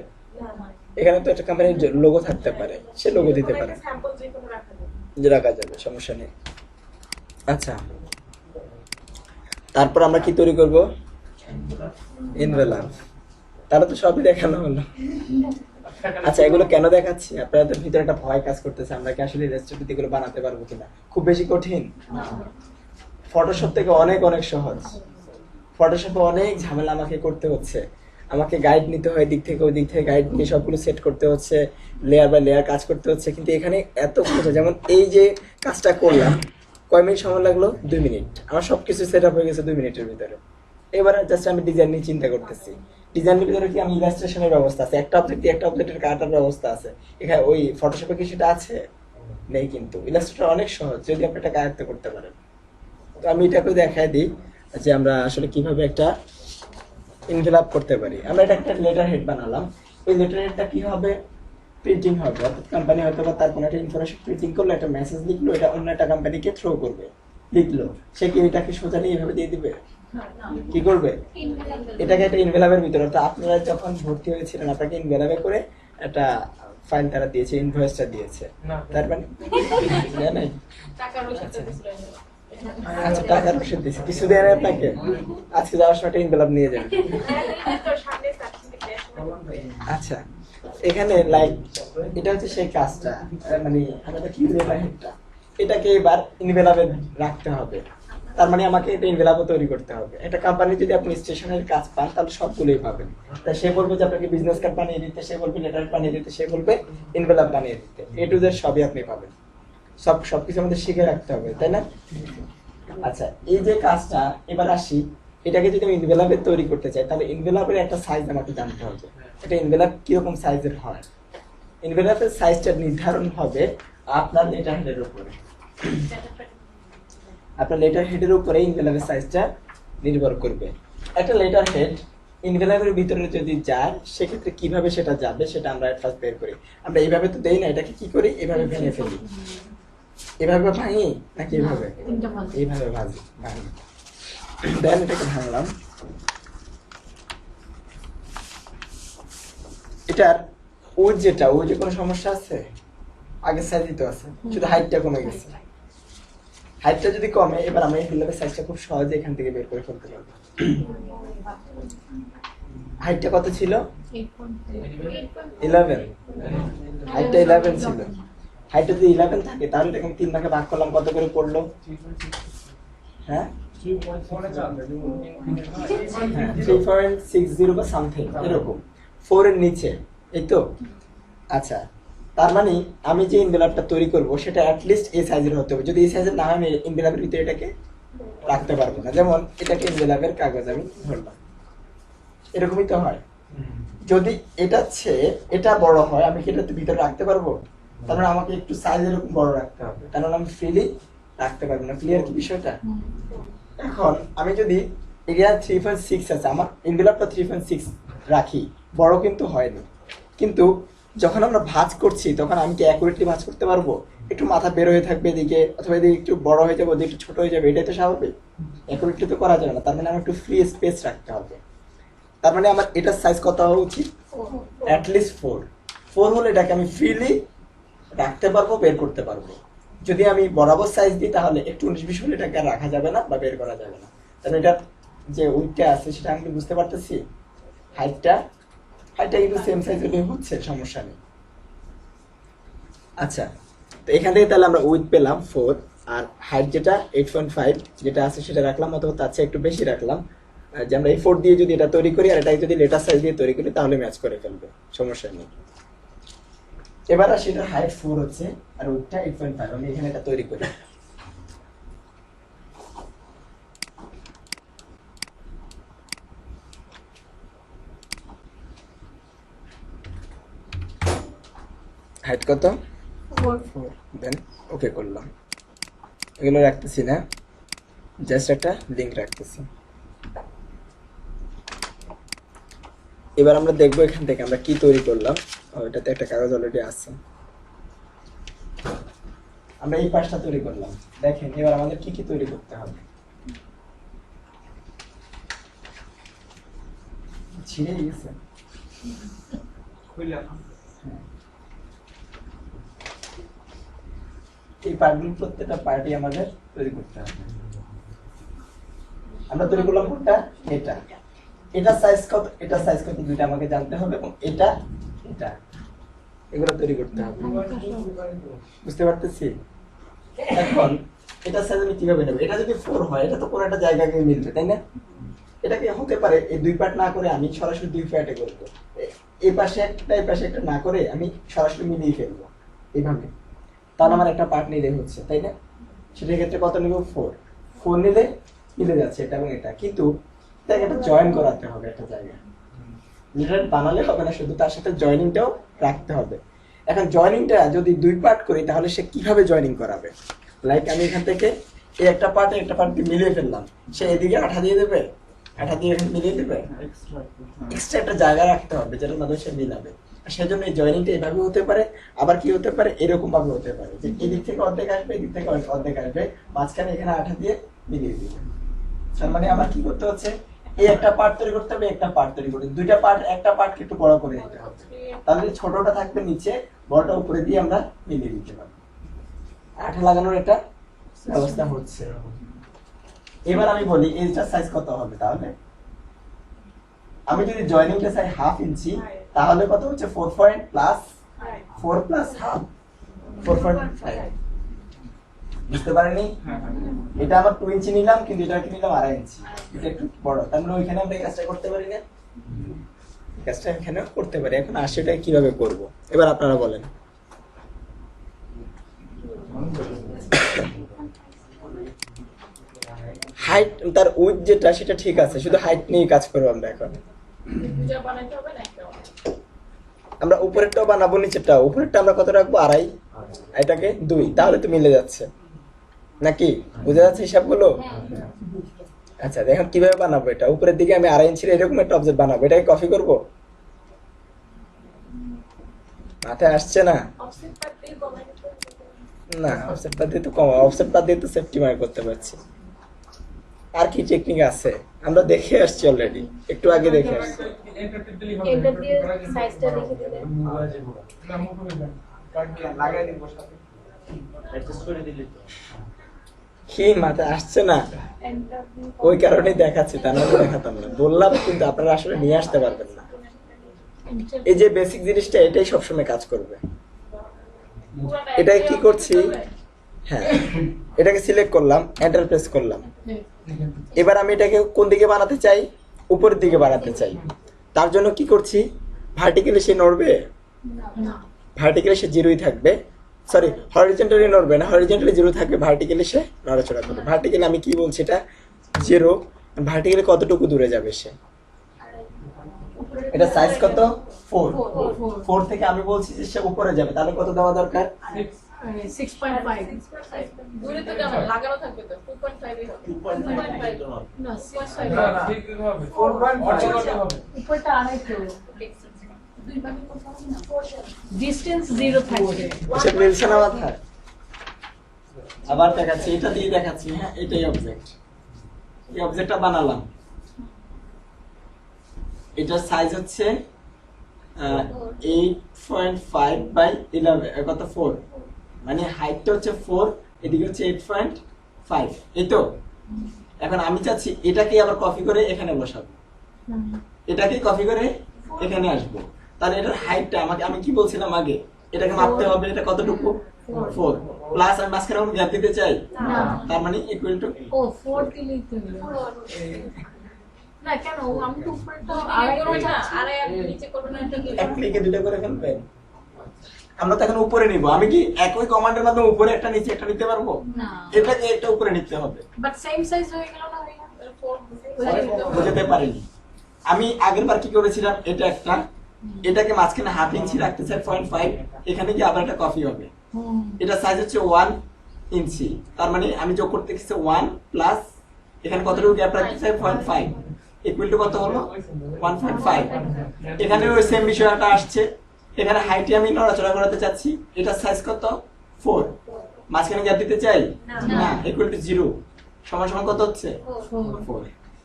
এখানে তো একটা কোম্পানির লোগো থাকতে পারে, সে লোগো দিতে পারে, যে রাখা যাবে, সমস্যা নেই। আচ্ছা, তারপর আমরা কি তৈরি করব? এনভেলপ। তাহলে তো সবই দেখানো হলো। আচ্ছা, এগুলো কেন দেখাচ্ছি? আপনাদের ভিতরে একটা ভয় কাজ করতেছে, আমরা কি আসলে রেস্টুরেন্ট এগুলো বানাতে পারবো কিনা। খুব বেশি কঠিন? ফটোশপ থেকে অনেক অনেক সহজ। ফটোশপে অনেক ঝামেলা আমাকে করতে হচ্ছে, আমাকে গাইড নিতে হয়, দিক থেকে ওই দিক থেকে গাইড নিয়ে সবগুলো সেট করতে হচ্ছে, লেয়ার বাই লেয়ার কাজ করতে হচ্ছে। কিন্তু এখানে এত সোজা, যেমন এই যে কাজটা করলাম, কয় মিনিট সময় লাগলো? 2 মিনিট। আমার সবকিছু সেট আপ হয়ে গেছে 2 মিনিটের ভিতরে। এবারে জাস্ট আমি ডিজাইন নিয়ে চিন্তা করতেছি, ডিজাইনের ভিতরে কি আমি ইলাস্ট্রেশনের ব্যবস্থা আছে, একটা অবজেক্ট দিয়ে একটা অবজেক্টের কাটার ব্যবস্থা আছে। এখানে ওই ফটোশপে কি সেটা আছে? নেই। কিন্তু ইলাস্ট্রেটর অনেক সহজ যদি আপনি এটা আয়ত্ত করতে পারেন। তো আমি এটাকে দেখাই দিই যে আমরা আসলে কিভাবে একটা এনভেলপ করতে পারি। আমরা এটা একটা লেটার হেড বানালাম, ওই লেটার হেডটা কি হবে? প্রিন্টিং হবে। অর্থাৎ কোম্পানি হয়তো বা তার কোনো একটা ইনফরমেশন প্রিন্টিং করলো, একটা মেসেজ লিখলো, এটা অন্য একটা কোম্পানিকে থ্রো করবে, লিখলো, সে কি এটাকে সোজা নিয়ে এভাবে দিয়ে দিবে? কি করবে? এটাকে একটা ইনভেলপের ভিতরে, অর্থাৎ আপনারা যখন ভর্তি হয়েছিলেন আপনাকে ইনভেলপে করে একটা ফাইল তারা দিয়েছে, ইনভয়েসটা দিয়েছে। তার মানে নাই? আচ্ছা, টাকার রসিদ দিয়েছে, কিছু দেয় না আপনাকে? আজকে যাওয়ার সময় একটা ইনভেলপ নিয়ে যাবেন। আচ্ছা, এখানে লাইক এটা হচ্ছে সেই কাজটা, মানে আমাদের কি লেটারহেডটা, এটাকে এবার ইনভেলপে রাখতে হবে। তার মানে আমাকে এটা ইনভেলপও তৈরি করতে হবে। একটা কোম্পানি যদি আপনি স্টেশনের কাজ পান, তাহলে সবগুলোই পাবেন। তাই সে বলবে যে আপনাকে বিজনেস কার্ড বানিয়ে দিতে, সে বলবে লেটার বানিয়ে দিতে, সে বলবে ইনভেলপ বানিয়ে দিতে। এ টু জেড সবই আপনি পাবেন। সবকিছু আমাদের শিখে রাখতে হবে, তাই না? আচ্ছা, এই যে কাজটা, এবার আসি, এটাকে যদি আমি ইনভেলপে তৈরি করতে চাই, তাহলে ইনভেলপের একটা সাইজ আমাকে জানতে হবে। এটা ইনভেলপ কিরকম সাইজের হয়? ইনভেলপের সাইজটা নির্ধারণ হবে আপনার লেটার হেডের উপরে। আপনার লেটার হেডের উপরে ইনভেলপের সাইজটা নির্ভর করবে। একটা লেটার হেড ইনভেলপের ভিতরে যদি যায়, সেক্ষেত্রে কিভাবে সেটা যাবে সেটা আমরা ফার্স্ট বের করি। আমরা এইভাবে তো দেই না, এটাকে কি করি? এভাবে ভেঙে ফেলি। এভাবে ভাঙি নাকি এভাবে? এইভাবে ভাঙি। দেন এটাকে ভাঙলাম। এটার ওই যে কোনো সমস্যা আছে? আগের সাইজই তো আছে, শুধু হাইটটা কমে গেছে। হাইটটা যদি কমে, এবার আমরা এই ফিল্ডের সাইজটা খুব সহজে এখান থেকে বের করে ফেলতে পারবো। হাইটটা কত ছিল? 11। হাইটটা 11 ছিল। হাইটটা যদি 11 থাকে, তাহলে এটাকে 3 ভাগে ভাগ করলাম, কত করে পড়লো? হ্যাঁ, 3.60 বা সামথিং এরকম, 4 এর নিচে, এই তো। আচ্ছা, তার মানে আমি যে এনভেলপটা তৈরি করব সেটা অ্যাটলিস্ট এই সাইজের হতে হবে। যদি এই সাইজের না হয়, আমি এনভেলপের ভিতরে এটাকে রাখতে পারবো না। যেমন এটাকে এনভেলপের কাগজ আমি ধরলাম, এরকমই তো হয়। যদি এটা বড় হয়, আমি কি এটাতে ভিতরে রাখতে পারবো? তার মানে আমাকে একটু সাইজ এরকম বড় রাখতে হবে, কারণ আমি ফ্রিলি রাখতে পারবো না। ক্লিয়ার কি বিষয়টা? এখন আমি যদি এরিয়া 3.6 আছে, আমার এনভেলপটা 3.6 রাখি, বড় কিন্তু হয়নি। কিন্তু যখন আমরা ভাঁজ করছি তখন আমি কি অ্যাকুরেটলি ভাঁজ করতে পারবো? একটু মাথা বের হয়ে থাকবে এদিকে, অথবা এদিকে একটু বড় হয়ে যাবে, ওদিকে একটু ছোট হয়ে যাবে, এটাই তো স্বাভাবিক। অ্যাকুরেটলি তো করা যাবে না, তার মানে আমার একটু ফ্রি স্পেস রাখতে হবে। তার মানে আমার এটার সাইজ কত হওয়া উচিত? অ্যাটলিস্ট 4 হলে এটাকে আমি ফ্রিলি রাখতে পারবো, বের করতে পারবো। যদি আমি বরাবর সাইজ দিই তাহলে একটু 19-20 হলে এটাকে আর রাখা যাবে না বা বের করা যাবে না। তাহলে এটার যে উইডটা আছে সেটা আমি বুঝতে পারতেছি। হাইটটা কিন্তু সেম সাইজ হলে হচ্ছে, সমস্যা নেই। আচ্ছা, তো এখান থেকে তাহলে আমরা উইড পেলাম 4, আর হাইট যেটা 8.5 যেটা আছে সেটা রাখলাম, অথবা তার চেয়ে একটু বেশি রাখলাম। যে আমরা এই 4 দিয়ে যদি এটা তৈরি করি আর এটাই যদি লেটার সাইজ দিয়ে তৈরি করি তাহলে ম্যাচ করে ফেলবে, সমস্যা নেই। এবার আসি এটার হাইট 4 হচ্ছে আর উইডটা 8.5, আমি এখানে এটা তৈরি করি। হাইট কত? 4, দেন ওকে করলাম। এগুলো রাখতেছি না, জাস্ট একটা লিংক রাখতেছি। এবার আমরা দেখবো এখান থেকে আমরা কি তৈরি করলাম। এটাতে একটা কাগজ অলরেডি আছে, আমরা এই পাশটা তৈরি করলাম। দেখেন এবার আমাদের কি কি তৈরি করতে হবে। ছিঁড়ে গেছে, এই পার্টগুলো প্রত্যেকটা পার্টি আমাদের তৈরি করতে হবে। আমরা তৈরি করলাম কোনটা? এটা। এটা সাইজ কত, এটা সাইজ কত দুইটা আমাকে জানতে হবে, এবং এটা এটা এগুলো তৈরি করতে হবে। বুঝতে পারতেছি? এখন এটা সাইজ আমি কিভাবে নেব? এটা যদি 4 হয় এটা তো কোনো একটা জায়গায় গিয়ে মিলবে, তাই না? এটাকে হতে পারে এই দুই পার্ট না করে আমি সরাসরি দুই পার্টে করব। এই পাশে একটা এই পাশে একটা না করে আমি সরাসরি মিলিয়ে ফেলবো এইভাবে। তাহলে আমার একটা পার্ট নিলে হচ্ছে, তাই না? সেটার ক্ষেত্রে কত নিব? 4 নিলে মিলে যাচ্ছে এটা এবং এটা। কিন্তু এটাকে একটা জয়েন করাতে হবে একটা জায়গায়। লিটার বানালে হবে না, শুধু তার সাথে জয়েনিংটাও রাখতে হবে। এখন জয়েনিংটা যদি দুই পার্ট করি তাহলে সে কিভাবে জয়েনিং করাবে? লাইক আমি এখান থেকে এই একটা পার্ট দিয়ে মিলিয়ে ফেললাম, সে এদিকে আঠা দিয়ে দেবে, আঠা দিয়ে এখানে মিলিয়ে দেবে। এক্সট্রা একটা জায়গা রাখতে হবে যেটার মাধ্যমে সে মিলাবে। সেজন্য এই জয়েনিংটা এভাবে হতে পারে, আবার কি হতে পারে এরকম ভাবে হতে পারে যে এদিক থেকে অর্ধেক আসবে, এদিক থেকে অর্ধেক আসবে, মাঝখানে এখানে আঠা দিয়ে মিলিয়ে দিবে। তার মানে আমার কি করতে হচ্ছে? এই একটা পার্ট তৈরি করতে হবে, একটা পার্ট তৈরি করতে, দুইটা পার্ট, একটা পার্টকে একটু বড় করে নিতে হবে। তাহলে ছোটটা থাকবে নিচে, বড়টা উপরে দিয়ে আমরা মিলিয়ে দিতে পারবো। আঠা লাগানোর এটা ব্যবস্থা হচ্ছে। এবার আমি বলি এইটার সাইজ কত হবে? তাহলে আমি যদি জয়েনিংটা চাই 1/2 ইঞ্চি, তাহলে কত হচ্ছে? 4 প্লাস 4 প্লাস হাফ, 4.5। বুঝতে পারেনি? এটা আমার 2 ইঞ্চি নিলাম, কিন্তু এটা কি নিলাম 2.5 ইঞ্চি, এটা একটু বড়। তার মানে ওইখানে আমরা এই কাজটা করতে পারি না, কাজটা এখানে করতে পারি। এখন আসলে এটা কিভাবে করব এবার আপনারা বলেন। হাইট তার উইথ যেটা সেটা ঠিক আছে, শুধু হাইট নিয়ে কাজ করবো আমরা। এখন দুইটা বানাইতে হবে না একটা? আমরা উপরেরটাও বানাবো, নিচেরটাও। উপরেরটা আমরা কত রাখবো? 2.5, এটাকে 2, তাহলে তো মিলে যাচ্ছে নাকি? বুঝে যাচ্ছে হিসাবগুলো? আচ্ছা দেখেন কিভাবে বানাবো এটা। উপরের দিকে আমি 2.5 ইঞ্চির এরকম একটা অবজেক্ট বানাবো, এটাকে কপি করব। মাথায় আসছে না? অফসেট পার্ট দিয়ে কমাই দিতে হবে। না, অফসেট বাদ দিয়ে তো কম, অফসেট বাদ দিয়ে তো সেফটি মার্ক করতে পারছি। আর কি টেকনিক আছে আমরা দেখে আসছি অলরেডি, একটু আগে দেখে আসছি। এটা দিয়ে সাইজটা লিখে দিলে লাগাই দিব সাথে। কি মাথায় আসছে না? ওই কারণেই দেখাচ্ছি, তা নাহলে দেখাতাম না। বললাম কিন্তু আপনারা আসলে নিয়ে আসতে পারবেন না। এই যে বেসিক জিনিসটা, এটাই সবসময় কাজ করবে। এটাই কি করছি? হ্যাঁ, এটাকে সিলেক্ট করলাম, এন্টার প্রেস করলাম। এবার আমি এটাকে কোন দিকে বানাতে চাই? উপরের দিকে বানাতে চাই। তার জন্য কি করছি? ভার্টিক্যালি সে নড়বে, ভার্টিক্যালি সে 0ই থাকবে। সরি, হরিজন্টালি নড়বে না, হরিজন্টালি 0 থাকবে, ভার্টিক্যালি সে নড়াচড়া করবে। ভার্টিক্যালি আমি কি বলছি? এটা 0। ভার্টিক্যালি কতটুকু দূরে যাবে সে? এটা সাইজ কত? 4 থেকে আমি বলছি যে সে উপরে যাবে, তাহলে কত দেওয়া দরকার? 6.5 দূরে তো কেমন লাগানো থাকবে তো 2.5 এ হবে 2.5 না 6.5 না না ঠিক হবে 4.5 হবে উপরটা আরেকটু ডিসটেন্স 0 থাকবে এসব মিলছে না মাথায়? আবার দেখাচ্ছি, এটা দিয়ে দেখাচ্ছি। হ্যাঁ, এটাই অবজেক্ট। এই অবজেক্টটা বানালাম। এটার সাইজ হচ্ছে 8.5 বাই 11 কত 4, মানে হাইটটা হচ্ছে 4, এদিকে হচ্ছে 8.5, এই তো। এখন আমি চাচ্ছি এটাকে আবার কপি করে এখানে বসাবো, এটাকে কপি করে এখানে আসবো। তাহলে এটার হাইটটা আমাকে, আমি কি বলছিলাম আগে, এটাকে মাপতে হবে। এটা কতটুকু? 4 প্লাস আমি মাঝখানে কোনো গ্যাপ দিতে চাই, তার মানে ইকুয়াল টু ও 4 দিলেই তো হলো। না কেন আমি তো উপরটা আরে আরেকটু না আরে নিচে করব না ঠিক এক ক্লিকে দুটো করে ফেলবেন। আমরা তো এখন উপরে নিব, আমি কি একই কমান্ডের মাধ্যমে উপরে একটা নিচে একটা নিতে পারবো? না এটাকে একটা উপরে নিতে হবে। বাট সেম সাইজ হয়ে গেল না ভাইয়া? 4 বুঝতে পারিনি। আমি আগের বার কি করেছিলাম, এটা একটা, এটাকে মাঝখানে হাফ ইঞ্চি রাখতে চাই 0.5, এখানে কি আবার একটা কপি হবে। এটা সাইজ হচ্ছে 1 ইঞ্চি, তার মানে আমি যোগ করতে গেছি 1 প্লাস এখানে কতটুকু গ্যাপ রাখতে চাই 0.5, ইকুয়াল টু কত হলো 1.5। এখানে ওই সেম বিষয়টা আসছে। এখানে হাইটে আমি নড়াচড়া করাতে চাচ্ছি, এটা সাইজ কত 4, মাঝখানে গ্যাপ দিতে চাই না, ইকুয়াল টু 0 সমান সমান কত হচ্ছে 4।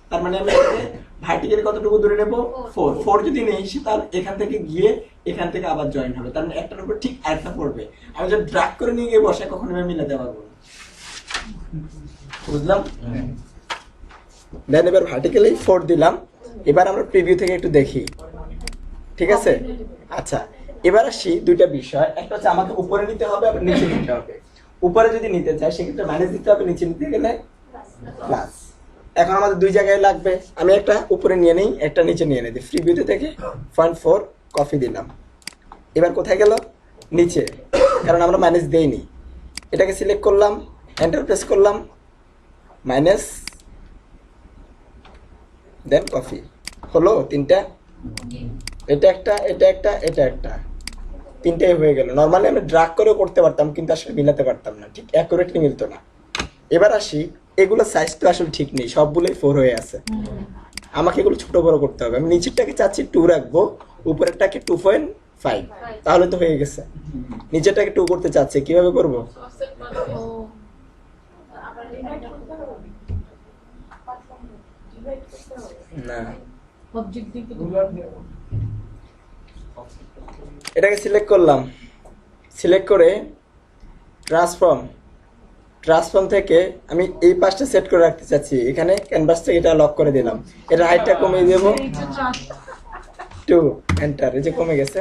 তার মানে আমি এটাকে ভার্টিক্যালি কতটুকু দূরে নেব 4 যদি নেই সে তার এখান থেকে গিয়ে এখান থেকে আবার জয়েন হবে, তার মানে একটার উপর ঠিক আরেকটা পড়বে। আমি যদি ড্র্যাগ করে নিয়ে গিয়ে বসে কখনো আমি মিলাতে পারবো না। বুঝলাম? দেন এবার ভার্টিক্যালি 4 দিলাম। এবার আমরা প্রিভিউ থেকে একটু দেখি, ঠিক আছে? আচ্ছা, এবার আসি দুইটা বিষয়, একটা হচ্ছে আমাকে উপরে নিতে হবে আবার নিচে নিতে হবে। উপরে যদি নিতে চাই সেক্ষেত্রে মাইনাস দিতে হবে, নিচে নিতে গেলে প্লাস। এখন আমাদের দুই জায়গায় লাগবে, আমি একটা উপরে নিয়ে নেই, একটা নিচে নিয়ে নেই। ফ্রি ভিউতে থেকে 0.4 কপি দিলাম। এবার কোথায় গেল? নিচে, কারণ আমরা মাইনাস দেইনি। এটাকে সিলেক্ট করলাম, এন্টার প্রেস করলাম, মাইনাস, দেন কপি হলো তিনটা। এটা একটা, এটা একটা, এটা একটা, তিনটাই হয়ে গেল। নর্মালি আমি ড্রাগ করেও করতে পারতাম, কিন্তু আসলে মিলাতে পারতাম না, ঠিক অ্যাকুরেটলি মিলতো না। এবার আসি, এগুলো সাইজ তো আসলে ঠিক নেই, সবগুলোই 4 হয়ে আছে। আমাকে এগুলো ছোট বড় করতে হবে। আমি নিচেরটাকে চাচ্ছি 2 রাখবো, উপরেরটাকে 2.5, তাহলে তো হয়ে গেছে। নিচেরটাকে 2 করতে চাচ্ছি, কিভাবে করব? অফসেট মানে আবার ডিভাইড করতে হবে ডিভাইড করতে হবে না, অবজেক্ট দিয়ে এটাকে সিলেক্ট করলাম, সিলেক্ট করে ট্রান্সফর্ম থেকে আমি এই পাশটা সেট করে রাখতে চাচ্ছি। এখানে ক্যানভাস থেকে এটা লক করে দিলাম। এটা হাইটটা কমিয়ে দেব 2, এন্টার। এই যে কমে গেছে।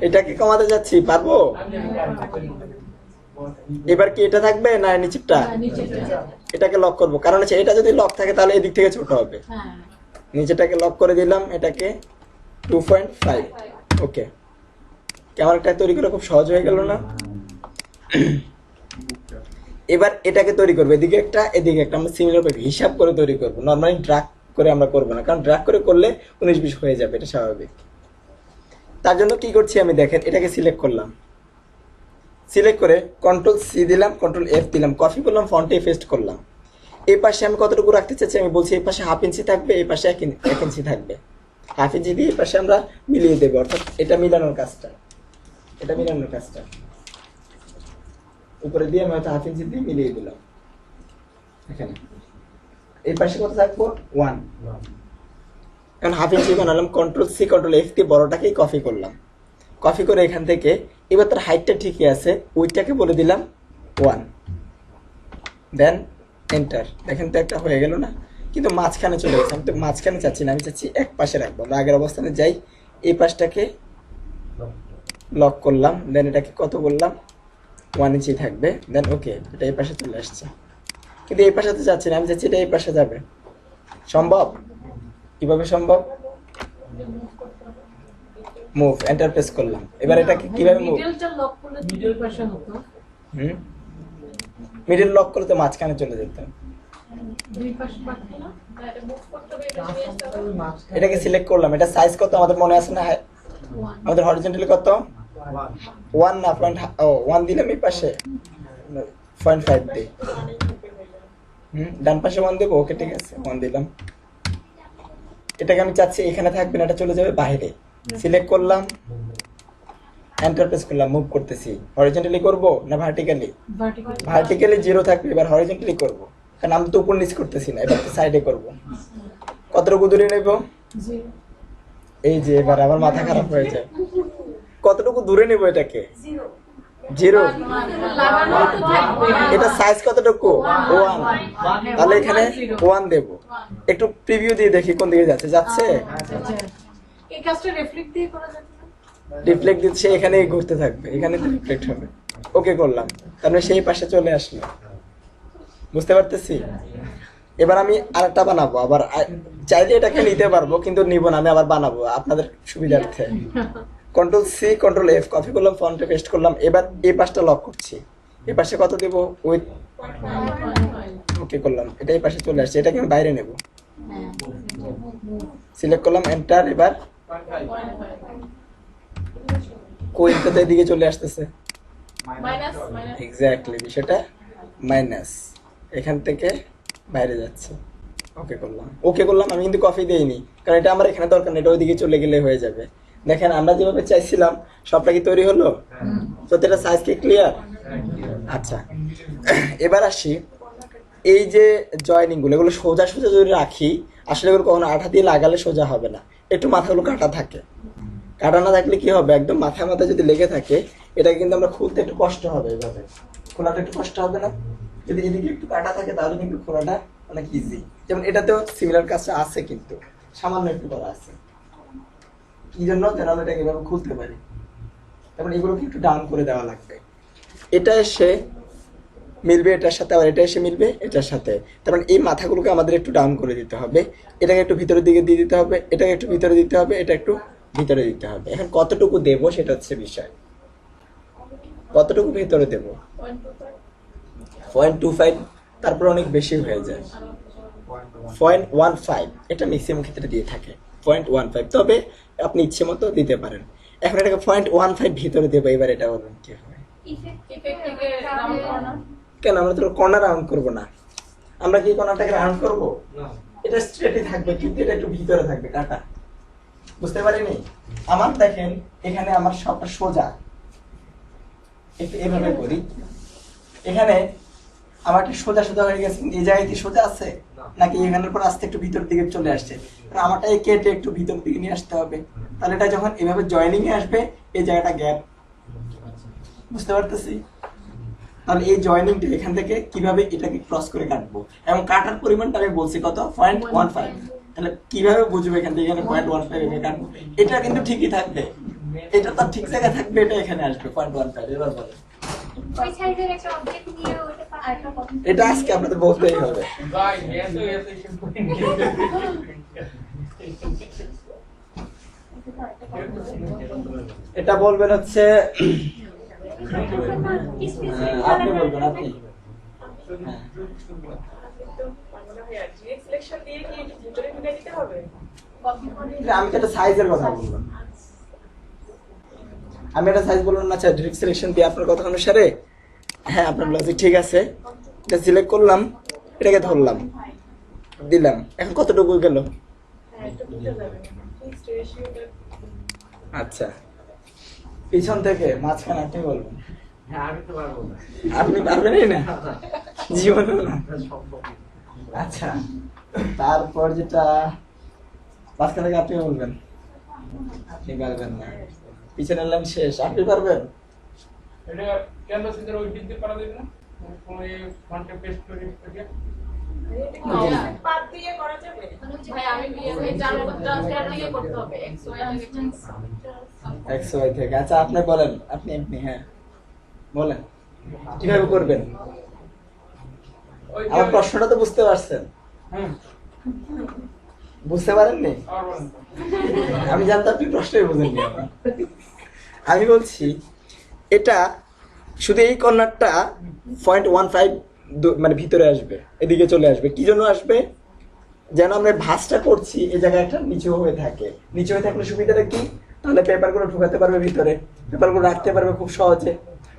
এটাকে কমাতে যাচ্ছি, পারবো? এবার কি এটা থাকবে না নিচেরটা? এটাকে লক করব, কারণ হচ্ছে এটা যদি লক থাকে তাহলে এদিক থেকে ছোট হবে। নিচেটাকে লক করে দিলাম, এটাকে 2.5। ওকে, ক্যামেরাটা তৈরি করা খুব সহজ হয়ে গেল না? এবার এটাকে তৈরি করবো, এদিকে একটা এদিকে একটা, আমরা সিমিলার ভাবে হিসাব করে তৈরি করবো। নর্মালি ড্রাগ করে আমরা করবো না, কারণ ড্রাগ করে করলে 19-20 হয়ে যাবে, এটা স্বাভাবিক। তার জন্য কি করছি আমি, দেখেন এটাকে সিলেক্ট করলাম, সিলেক্ট করে Ctrl+C দিলাম, Ctrl+F দিলাম, কপি করলাম, ফন্টে পেস্ট করলাম। এই পাশে আমি কতটুকু রাখতে চাচ্ছি, আমি বলছি এই পাশে 1/2 ইঞ্চি থাকবে, এই পাশে 1 ইঞ্চি থাকবে। 1/2 ইঞ্চি দিয়ে এই পাশে আমরা মিলিয়ে দেবো, অর্থাৎ এটা মিলানোর কাজটা, এটা মিলানোর কাজটা উপরে দিয়ে আমি হয়তো 1/2 ইঞ্চি দিয়ে মিলিয়ে দিলাম। এখানে এই পাশে কত থাকবো 1, এখন 1/2 ইঞ্চি বানালাম, Ctrl+C Ctrl+F দিয়ে বড়টাকেই কপি করলাম। কপি করে এখান থেকে এবার তার হাইটটা ঠিকই আছে, ওইটাকে বলে দিলাম 1, দেন এন্টার। দেখেন তো একটা হয়ে গেল না? কিন্তু মাঝখানে চলে গেছে, আমি তো মাঝখানে চাচ্ছি না, আমি চাচ্ছি এক পাশে রাখবো। আমরা আগের অবস্থানে যাই, এই পাশটাকে লক করলাম, দেন এটাকে কত বললাম 1 ইঞ্চি থাকবে, দেন ওকে, এটা এই পাশে চলে আসছে। কিন্তু এই পাশে তো যাচ্ছে না, আমি চাচ্ছি এটা এই পাশে যাবে। সম্ভব? কিভাবে সম্ভব? মুভ, এন্টার প্রেস করলাম। এবার এটাকে কিভাবে মুভ? মিডলটা লক করলে দুই পাশে হতো। মিডল লক করলে তো মাঝখানে চলে যেত। দুই পাশে বাকি না না, এটা move করতে হবে, এটা নিয়ে আসতে হবে। এটাকে সিলেক্ট করলাম, এটা সাইজ কত আমাদের মনে আছে না? ওয়ান আমাদের হরিজন্টালি কত? 1 না পয়েন্ট, ও 1 দিলাম এই পাশে, 0.5 দিই। ডান পাশে 1 দেবো, ওকে ঠিক আছে 1 দিলাম। এটাকে আমি চাচ্ছি এখানে থাকবে না, এটা চলে যাবে বাইরে। সিলেক্ট করলাম, এন্টার প্রেস করলাম, মুভ করতেছি। হরিজন্টালি করব না ভার্টিক্যালি? ভার্টিক্যাল ভার্টিক্যালি 0 থাকবে, এবার হরিজন্টালি করব, কারণ আমি তো উপর নিচ করতেছি না, এবার তো সাইডে করব। কতটুকু দূরে নেব? জিরো এই যে এবার আমার মাথা খারাপ হয়ে যায়। কতটুকু দূরে নেব এটাকে? 0। লাগানো তো থাকবে এটা সাইজ কতটুকু? 1। তাহলে এখানে 1 দেব। একটু প্রিভিউ দিয়ে দেখি কোন দিকে যাচ্ছে। যাচ্ছে, আচ্ছা এই কাজটা রিফ্লেক্ট দিয়ে করা যাবে না? রিফ্লেক্ট দিচ্ছে, এখানেই ঘুরতে থাকবে, এখানে তো রিফ্লেক্ট হবে। ওকে করলাম, তাহলে সেই পাশে চলে আসলো। বুঝতে পারতেছি? এবার আমি আরেকটা বানাবো, আবার চাইলে এটাকে নিতে পারবো, কিন্তু নিব না, আমি আবার বানাবো আপনাদের সুবিধার্থে। Control C control F, copy করলাম, ফন্টে পেস্ট করলাম। এবার এই পাশটা লক করছি। এই পাশে কত দেব? উইথ, ওকে করলাম, এটা এই পাশে চলে আসছে, এটাকে আমি বাইরে নেব। সিলেক্ট করলাম, এন্টার। এবার কোইনটা এদিকে চলে আসতেছে। মাইনাস এক্স্যাক্টলি, বিষয়টা মাইনাস, এখান থেকে বাইরে যাচ্ছে। ওকে করলাম, ওকে করলাম। আমি কিন্তু কপি দেইনি, কারণ এটা আমার এখানে দরকার নেই, এটা ওইদিকে চলে গেলে হয়ে যাবে। দেখেন আমরা যেভাবে চাইছিলাম সবটা কি তৈরি হলো? প্রত্যেকটা সাইজ কি ক্লিয়ার? আচ্ছা, এবার আসি, এই যে জয়েনিং গুলো, এগুলো সোজা সোজা যদি রাখি, আসলে এগুলো কখনো আঠা দিয়ে লাগালে সোজা হবে না, একটু মাথাগুলো কাটা থাকে। কাটা না থাকলে কি হবে, একদম মাথায় মাথায় যদি লেগে থাকে, এটাকে কিন্তু আমরা খুলতে একটু কষ্ট হবে। এভাবে খোলাটা একটু কষ্ট হবে না? যদি এদিকে একটু কাটা থাকে তাহলে কিন্তু খোলাটা অনেক ইজি। যেমন এটাতেও সিমিলার কাজটা আছে, কিন্তু সামান্য একটু করা আছে। কি জন্য? যেন আমরা এটাকে এভাবে খুলতে পারি। তারপর এগুলোকে একটু ডাউন করে দেওয়া লাগবে। এটা এসে মিলবে এটার সাথে, আবার এটা এসে মিলবে এটার সাথে। তারপর এই মাথাগুলোকে আমাদের একটু ডাউন করে দিতে হবে, এটাকে একটু ভিতরের দিকে দিয়ে দিতে হবে, এটাকে একটু ভিতরে দিতে হবে, এটা একটু ভিতরে দিতে হবে। এখন কতটুকু দেব সেটা হচ্ছে বিষয়, কতটুকু ভিতরে দেব? 0.25, তারপর অনেক বেশি হয়ে যায় 0.15, এটা ম্যাক্সিমাম ক্ষেত্রে দিয়ে থাকে 0.15, তবে আপনি ইচ্ছে মতো দিতে পারেন। এখন এটাকে 0.15 ভিতরে দেবো, এবার এটা বলবেন কি হবে? ইফেক্ট থেকে রাউন্ড কর্নার। কেন আমরা তো কর্নার রাউন্ড করবো না? আমরা কি কর্নারটাকে রাউন্ড করবো? এটা স্ট্রেটই থাকবে, কিন্তু এটা একটু ভিতরে থাকবে কাটা। বুঝতে পারিনি? আমার দেখেন এখানে আমার সবটা সোজা, একটু এভাবে করি। এখানে আমার কি সোজা সোজা হয়ে গেছে? এই জায়গায় কি সোজা আছে নাকি এখানের পর আস্তে একটু ভিতর দিকে চলে আসছে? আমারটাই কেটে একটু ভিতর দিকে নিয়ে আসতে হবে। তাহলে এটা যখন এভাবে জয়েনিং এ আসবে, এই জায়গাটা গ্যাপ। বুঝতে পারতেছি? তাহলে এই জয়েনিংটা এখান থেকে কিভাবে এটাকে ক্রস করে কাটবো, এবং কাটার পরিমাণটা আমি বলছি কত? 0.15। তাহলে কিভাবে বুঝবো এখান থেকে এখানে 0.15 এভাবে কাটবো? এটা কিন্তু ঠিকই থাকবে, এটা তার ঠিক জায়গায় থাকবে, এটা এখানে আসবে 0.15। এবার বলেন, ওই সাইজের একটা অবজেক্ট নিয়ে ওটা আরেকটা কপি এটা আজকে আপনাদের বলতেই হবে। ভাই এত এত এটা বলবেন হচ্ছে, আপনি বলবেন, আপনি। হ্যাঁ। আমি তো একটা সাইজের কথা বললাম, আমি একটা সাইজ বললাম না? আচ্ছা, ডিরেক্ট সিলেকশন দিয়ে আপনার কথা অনুসারে, হ্যাঁ আপনার লজিক ঠিক আছে। এটা সিলেক্ট করলাম, এটাকে ধরলাম, দিলাম। এখন কতটুকু গেল? আচ্ছা, পিছন থেকে মাঝখানে আপনি বলবেন। আপনি পারবেনই না, জীবনও না। আচ্ছা, তারপর যেটা মাঝখান থেকে আপনি বলবেন। আপনি পারবেন না, পিছনের লাইন শেষ, আপনি পারবেন? এটা ক্যানভাস এর ওই দিক দিয়ে পারা যাবে না? ওই ফন্টে পেস্ট করে দিয়ে পাত দিয়ে করা যাবে? ভাই আমি এই জানলাটা ট্রান্সফার দিয়ে করতে হবে এক্স ওয়াই থেকে। আচ্ছা আপনি বলেন, আপনি এমনি, হ্যাঁ বলেন কিভাবে করবেন। ওই আমার প্রশ্নটা তো বুঝতে পারছেন? বুঝতে পারেননি? আর বলেন। আমি জানতাম আপনি প্রশ্নই বুঝেননি। আমি বলছি, এটা শুধু এই কর্নারটা 0.15 মানে ভিতরে আসবে, এদিকে চলে আসবে। কি জন্য আসবে? যেন আমরা ভাঁজটা করছি এই জায়গায় একটা নিচু হয়ে থাকে। নিচু হয়ে থাকলে সুবিধাটা কি? তাহলে পেপারগুলো ঢুকাতে পারবে ভিতরে, পেপারগুলো রাখতে পারবে খুব সহজে।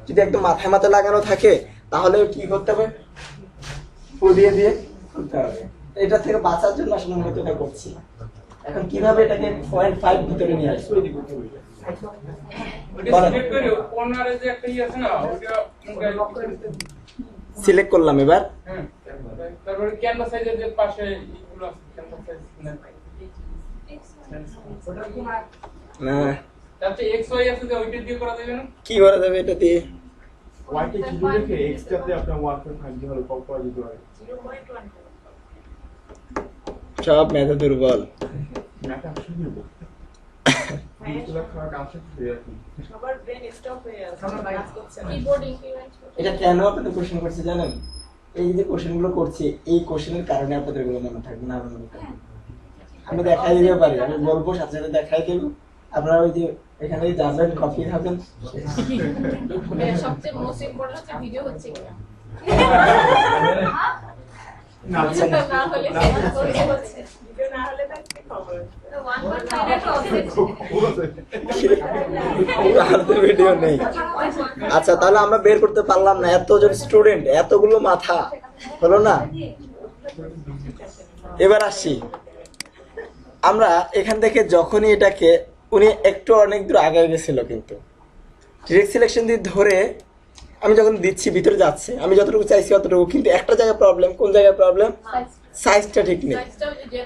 যদি একদম মাথায় মাথায় লাগানো থাকে তাহলে কি করতে হবে? ফু দিয়ে দিয়ে করতে হবে। এটা থেকে বাঁচার জন্য আসলে আমরা এটা করছি। এখন কিভাবে এটাকে 0.5 ভিতরে নিয়ে আসবো? ওটা সিলেক্ট করে কর্নারে যে একটা আছে না ওটা সিলেক্ট করলাম এবার। হ্যাঁ, তারপরে ক্যানভাস সাইজের যে পাশে এগুলো আছে ক্যানভাস সাইজ না, তাতে এক্স ওয়াই আছে যে ওইটা দিয়ে করা যাবে না? কি করা যাবে এটা দিয়ে? ওয়াইকে জিরো রেখে এক্সট্রাতে আপনার 1.5 দিয়ে হলো কল করা যেতে পারে। সব মেধা দুর্বল। ম্যাথ আসলে দিব সবার ব্রেন স্টপ হয়ে আছে, কাজ করছে না। কিবোর্ড ইনক্রিমেন্ট এটা কেন আপনাদের কোশ্চেন করছে জানেন? এই যে কোশ্চেন গুলো করছি, এই কোশ্চেনের কারণে আপনাদের গুলো মনে থাকবে না, মনে থাকবে। আমি দেখাই দিতে পারি, আমি বলবো সাথে সাথে দেখাই দেব। আপনারা ওই যে এখানে যাবেন, কফি খাবেন। সবচেয়ে মোস্ট ইম্পর্টেন্ট হচ্ছে ভিডিও হচ্ছে কিনা। না আচ্ছা, ভিডিও না হলে সেটা হচ্ছে ভিডিও না হলে তার কি খবর? তো 1.5 একটা অবজেক্ট তাহলে ভিডিও নেই। আচ্ছা, তাহলে আমরা বের করতে পারলাম না, এতজন স্টুডেন্ট, এতগুলো মাথা হলো না। এবার আসি আমরা এখান থেকে, যখনই এটাকে উনি একটু অনেক দূর আগে গেছিল, কিন্তু ডিরেক্ট সিলেকশন দিয়ে ধরে আমি যখন দিচ্ছি ভিতরে যাচ্ছে, আমি যতটুকু চাইছি অতটুকু, কিন্তু একটা জায়গায় প্রবলেম। কোন জায়গায় প্রবলেম? সাইজটা ঠিক নেই।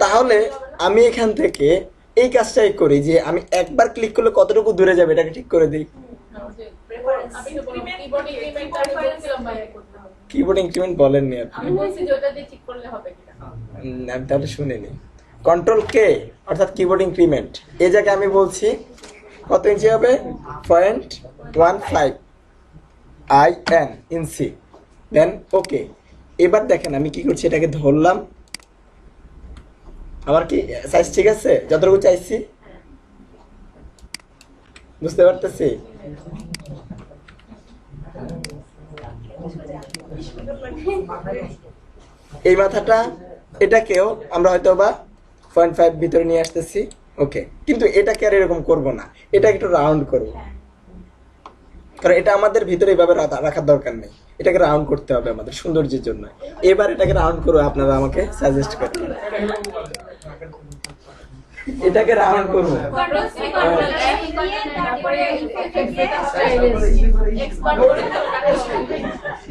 তাহলে আমি এখান থেকে এই কাজটাই করি যে আমি একবার ক্লিক করলে কতটুকু দূরে যাবে এটাকে ঠিক করে দিই। আমি তো বললাম কিবোর্ড ইনক্রিমেন্ট আমি বলছিলাম ভাই করতে হবে। কিবোর্ড ইনক্রিমেন্ট বলেননি আপনি। আমি বলছি যে ওটা দিয়ে ঠিক করলে হবে কিনা। আমি তাহলে শুনিনি। কন্ট্রোল কে অর্থাৎ কিবোর্ড ইনক্রিমেন্ট, এই জায়গায় আমি বলছি কত ইঞ্চি হবে? 0.15 IN ইঞ্চি। দেন ওকে। এবার দেখেন আমি কি করছি, এটাকে ধরলাম। আমার কি সাইজ ঠিক আছে? যতটুকু চাইছি বুঝতে পারতেছি। এই মাথাটা, এটাকেও আমরা হয়তো বা 0.5 ভিতরে নিয়ে আসতেছি। ওকে, কিন্তু এটাকে আর এরকম করব না, এটা একটু রাউন্ড করব, কারণ এটা আমাদের ভিতরে এইভাবে রাখার দরকার নেই। এটাকে রাউন্ড করতে হবে আমাদের সৌন্দর্যের জন্য। এবার এটাকে রাউন্ড করো, আপনারা আমাকে সাজেস্ট করেন। এটাকে রাউন্ড করবো। কন্ট্রোল সি কন্ট্রোল এফ তারপরে এক্সপান্ড করে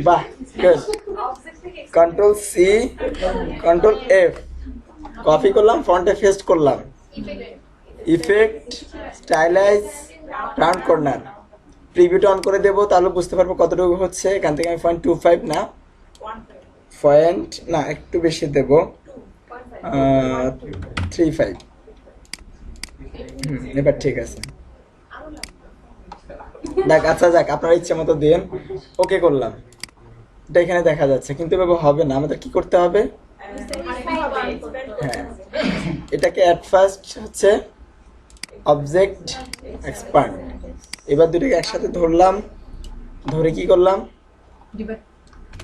বাহ, good. Control C, control F, copy করলাম, ফন্টে পেস্ট করলাম, ইফেক্ট, স্টাইলাইজ, রাউন্ড কর্নার, প্রিভিউটা অন করে দেবো, তাহলে বুঝতে পারবো কতটুকু হচ্ছে। এখান থেকে আমি 0.25 না, পয়েন্ট না, একটু বেশি দেবো, 3.5। এবার ঠিক আছে। দেখ, আচ্ছা যাক, আপনার ইচ্ছে মতো দিন। ওকে করলাম, এটা এখানে দেখা যাচ্ছে, কিন্তু এভাবে হবে না। আমাদের কি করতে হবে? হ্যাঁ, এটাকে অ্যাট ফার্স্ট হচ্ছে অবজেক্ট এক্সপান্ড। এবার দুটোকে একসাথে ধরলাম, ধরে কি করলাম?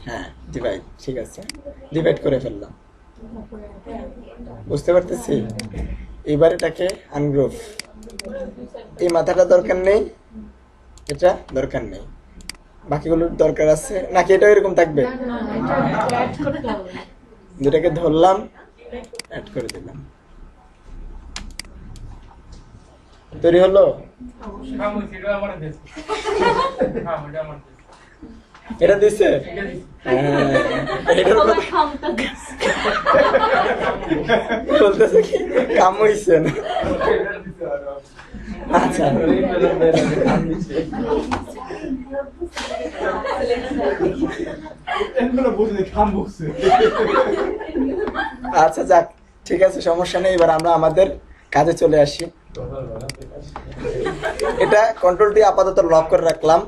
হ্যাঁ, ডিভাইড। ঠিক আছে, ডিভাইড করে ফেললাম, বুঝতে পারতেছি। এবার এটাকে আনগ্রুপ। এই মাথাটা দরকার নেই, এটা দরকার নেই, বাকিগুলোর দরকার আছে নাকি? এটা এরকম থাকবে? দুটাকে ধরলাম, অ্যাড করে দিলাম, তৈরি হলো। হ্যাঁ, এটা আমার দেশ। হ্যাঁ, এটা আমার দেশ। এটা দিছে? এটা দিছি। হ্যাঁ, এটার কথা বলতেছে কি কাম হইছে না। আচ্ছা, আচ্ছা যাক, ঠিক আছে, সমস্যা নেই। এবার আমরা আমাদের কাজে চলে আসি। এটা কন্ট্রোল দিয়ে আপাতত লক করে রাখলাম,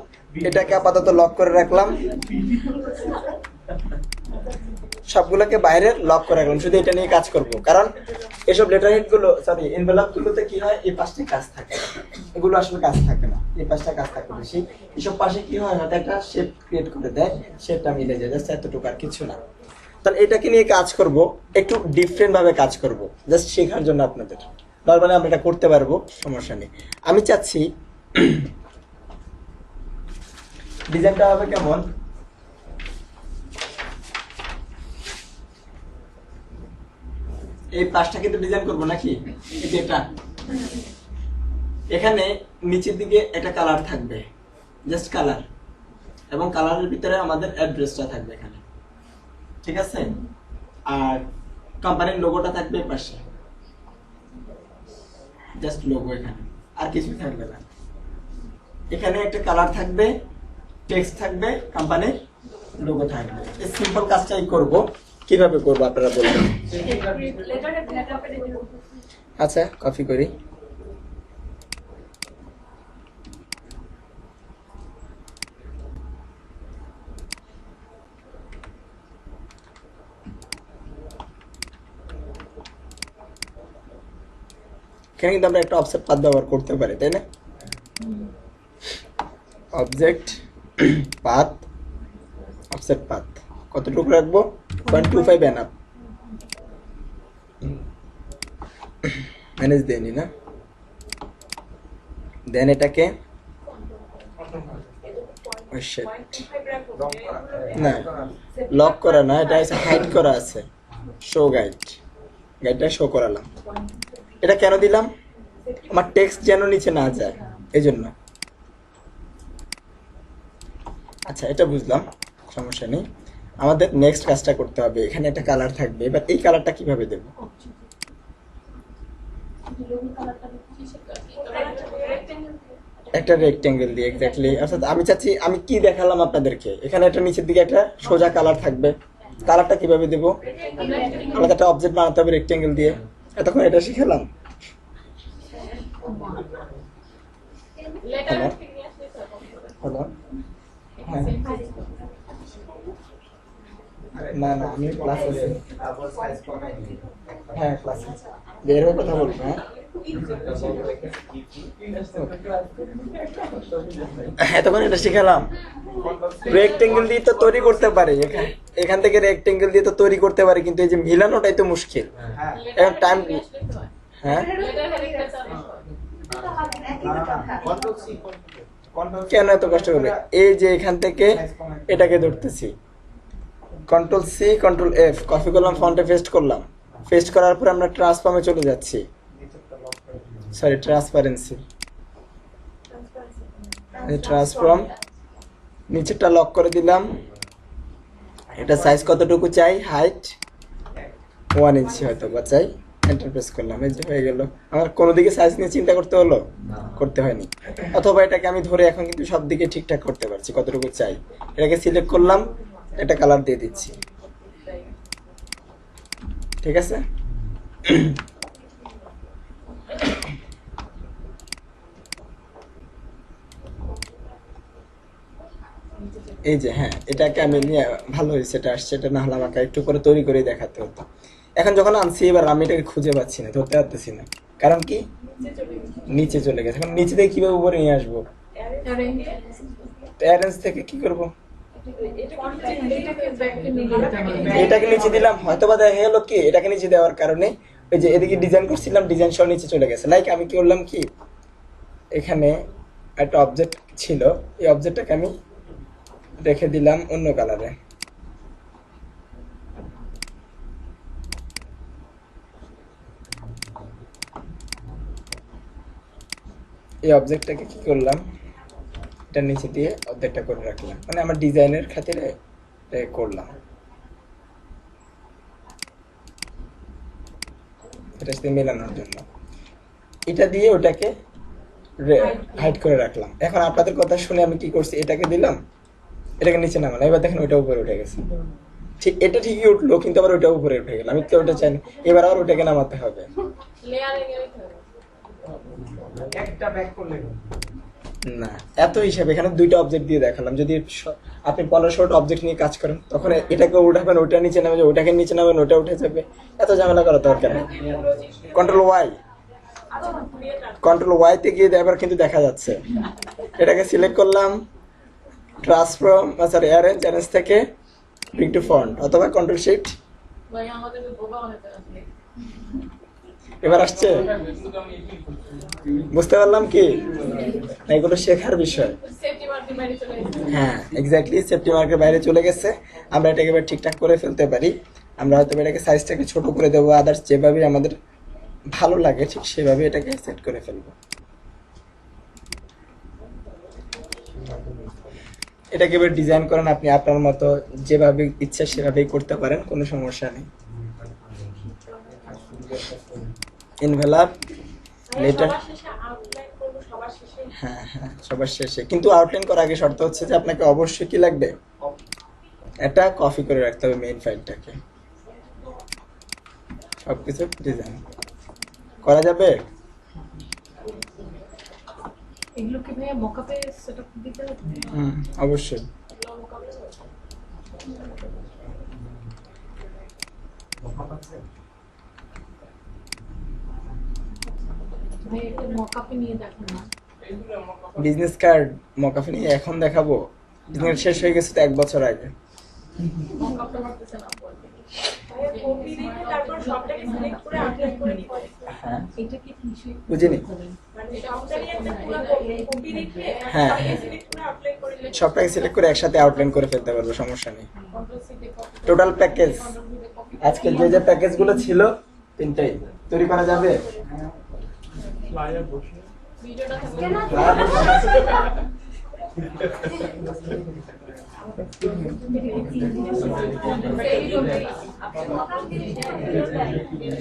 এটাকে আপাতত লক করে রাখলাম। সবগুলোকে বাইরে লক করে রাখলাম, শুধু এটা নিয়ে কাজ করব। কারণ এসব লেটার হেড গুলো সরি এনভেলপ গুলোতে কি হয়, এই পাশে কাজ থাকে, এগুলো আসলে কাজ থাকে না, এই পাশটা কাজ থাকে বেশি। এসব পাশে কি হয়, হয়তো একটা শেপ ক্রিয়েট করে দেয়, শেপটা মিলে যায়, জাস্ট এতটুকু আর কিছু না। তাহলে এটাকে নিয়ে কাজ করব, একটু ডিফারেন্ট ভাবে কাজ করব, জাস্ট শেখার জন্য আপনাদের। নর্মালি আমরা এটা করতে পারবো, সমস্যা নেই। আমি চাচ্ছি ডিজাইনটা হবে কেমন, এই পাশটা কিন্তু ডিজাইন করবো নাকি, এই যে এটা, এখানে নিচের দিকে একটা কালার থাকবে, জাস্ট কালার, এবং কালারের ভিতরে আমাদের অ্যাড্রেসটা থাকবে এখানে, ঠিক আছে? আর কোম্পানির লোগোটা থাকবে এই পাশে, জাস্ট লোগো এখানে, আর কিছু থাকবে না। এখানে একটা কালার থাকবে, টেক্সট থাকবে, কোম্পানির লোগো থাকবে। এই সিম্পল কাজটাই করব। কিভাবে করব আপনারা বলবেন? আচ্ছা, কপি করি। এখানে কিন্তু আমরা একটা অবজেক্ট পাথ ব্যবহার করতে পারি, তাই না? অবজেক্ট পাথ, অফসেট পাথ কতটুকু রাখবো? 0.25 এনাফ। ম্যানেজ দেয়নি না, দেন এটাকে না লক করা না, এটা হচ্ছে হাইড করা আছে, শো গাইড, গাইডটা শো করালাম। এটা কেন দিলাম? আমার টেক্সট যেন নিচে না যায়, এই জন্য। আচ্ছা, এটা বুঝলাম, সমস্যা নেই। আমাদের নেক্সট কাজটা করতে হবে, এখানে একটা কালার থাকবে। এবার এই কালারটা কিভাবে দেব? একটা রেক্টেঙ্গেল দিয়ে, এক্স্যাক্টলি। অর্থাৎ আমি চাচ্ছি, আমি কি দেখালাম আপনাদেরকে, এখানে একটা নিচের দিকে একটা সোজা কালার থাকবে। কালারটা কিভাবে দেব? আমাদের একটা অবজেক্ট বানাতে হবে রেক্টেঙ্গেল দিয়ে। এতক্ষণ এটা শিখালাম। হলো হ্যাঁ, না না আমি ক্লাসে আছি। হ্যাঁ ক্লাসে বের হয়ে কথা বলবো। হ্যাঁ তখন এটা শিখালাম, রেক্টেঙ্গেল দিয়ে তো তৈরি করতে পারি, এখান থেকে রেক্টেঙ্গেল দিয়ে তো তৈরি করতে পারি, কিন্তু এই যে মিলানোটাই তো মুশকিল। এখন টাইম, হ্যাঁ কেন এত কষ্ট করবে? এই যে এখান থেকে এটাকে ধরতেছি, control C control F, copy করলাম, ফন্টে পেস্ট করলাম। পেস্ট করার পর আমরা ট্রান্সফর্মে চলে যাচ্ছি, সরি ট্রান্সপারেন্সি, ট্রান্সফর্ম, নিচেরটা লক করে দিলাম। এটা সাইজ কতটুকু চাই? হাইট 1 ইঞ্চি হয়তো বা চাই। এন্টার প্রেস করলাম, এই যে হয়ে গেল। আমার কোনো দিকে সাইজ নিয়ে চিন্তা করতে হলো? করতে হয়নি। অথবা এটাকে আমি ধরে এখন কিন্তু সব দিকে ঠিকঠাক করতে পারছি কতটুকু চাই। এটাকে সিলেক্ট করলাম, এটা কালার দিয়ে দিচ্ছি, ঠিক আছে? এই যে হ্যাঁ, এটাকে আমি নিয়ে ভালো হয়েছে, এটা আসছে। এটা না হলে আমাকে একটু করে তৈরি করে দেখাতে হতো। এখন যখন আনছি, এবার আমি এটাকে খুঁজে পাচ্ছি না, ধরতে পারতেছি না। কারণ কি? নিচে চলে গেছে। এখন নিচে থেকে কিভাবে উপরে নিয়ে আসবো? অ্যারেঞ্জ থেকে কি করব? এটাকে নিচে দিলাম, হয়তো বা দেখা গেল কি, এটাকে নিচে দেওয়ার কারণে ওই যে এদিকে ডিজাইন করছিলাম, ডিজাইন সহ নিচে চলে গেছে। লাইক আমি কি করলাম কি, এখানে একটা অবজেক্ট ছিল, এই অবজেক্টটাকে আমি রেখে দিলাম অন্য কালারে। এই অবজেক্টটাকে কি করলাম, এটা নিচে দিয়ে অর্ধেকটা করে রাখলাম, মানে আমার ডিজাইনের খাতিরে করলাম। এটা সাথে মেলানোর জন্য এটা দিয়ে ওটাকে হাইড করে রাখলাম। এখন আপনাদের কথা শুনে আমি কি করছি, এটাকে দিলাম, এটাকে নিচে নামালাম। এবার দেখেন ওইটা উপরে উঠে গেছে। ঠিক এটা ঠিকই উঠলো, কিন্তু আবার ওইটা উপরে উঠে গেল। আমি তো ওটা চাই না, এবার আবার ওটাকে নামাতে হবে। না, এত হিসাব এখানে 2টা অবজেক্ট দিয়ে দেখালাম। যদি আপনি 1500টা অবজেক্ট নিয়ে কাজ করেন, তখন এটাকে উঠাবেন, ওটা নিচে নামে যাবে, ওটাকে নিচে নামেন, ওটা উঠে যাবে, এত ঝামেলা করা দরকার নেই। কন্ট্রোল ওয়াই, কন্ট্রোল ওয়াইতে গিয়ে এবার কিন্তু দেখা যাচ্ছে। এটাকে সিলেক্ট করলাম, ট্রান্সফর্ম অ্যারেঞ্জ থেকে ব্রিং টু ফন্ট, অথবা কন্ট্রোল শিফট। ভাই আমাদের বোকা বানাতে আসলে এবার আসছে, কিন্তু আমি এগুলি করছি। বুঝতে পারলাম কি না, এগুলো শেখার বিষয়। সেফটি মার্কেট বাইরে চলে গেছে। হ্যাঁ এক্স্যাক্টলি, সেফটি মার্কের বাইরে চলে গেছে। আমরা এটাকে এবার ঠিকঠাক করে ফেলতে পারি। আমরা হয়তো এটাকে সাইজটাকে ছোট করে দেবো, আদার্স যেভাবে আমাদের ভালো লাগে ঠিক সেভাবে এটাকে সেট করে ফেলবো। এটাকে এবার ডিজাইন করেন আপনি আপনার মতো, যেভাবে ইচ্ছা সেভাবেই করতে পারেন, কোনো সমস্যা নেই। এনভেলপ, লেটার, সবার শেষে আউটলাইন করব সবার শেষে। হ্যাঁ হ্যাঁ সবার শেষে। কিন্তু আউটলাইন করার আগে শর্ত হচ্ছে যে আপনাকে অবশ্যই কি লাগবে, এটা কপি করে রাখতে হবে মেইন ফাইলটাকে। সবকিছু ডিজাইন করা যাবে। এগুলো কি ভাইয়া মকআপে সেটআপ দিতে হবে? অবশ্যই। ভাই একটা মকআপে নিয়ে দেখো না। এইগুলো আমার কথা। বিজনেস কার্ড মকাফে নিয়ে এখন দেখাবো? বিজনেস শেষ হয়ে গেছে তো 1 বছর আগে। মকআপটা করতেছে না বলতে। কপি রেখে তারপর সবটাকে সিলেক্ট করে আউটলাইন করে নিতে হ্যাঁ এটা কি বিষয়? বুঝিনি। মানে সবটারই একটা পুরো কপি রেখে হ্যাঁ। সবটাকে সিলেক্ট করে আউটলাইন করে নিতে সবটাকে সিলেক্ট করে একসাথে আউটলাইন করে ফেলতে পারবো, সমস্যা নেই। কন্ট্রোল সি তে কপি। টোটাল প্যাকেজ আজকে যে প্যাকেজগুলো ছিল 3টাই তৈরি করা যাবে। ফ্লায়ার বসে ভিডিওটা থাকবে। আপনি মকাম দিয়ে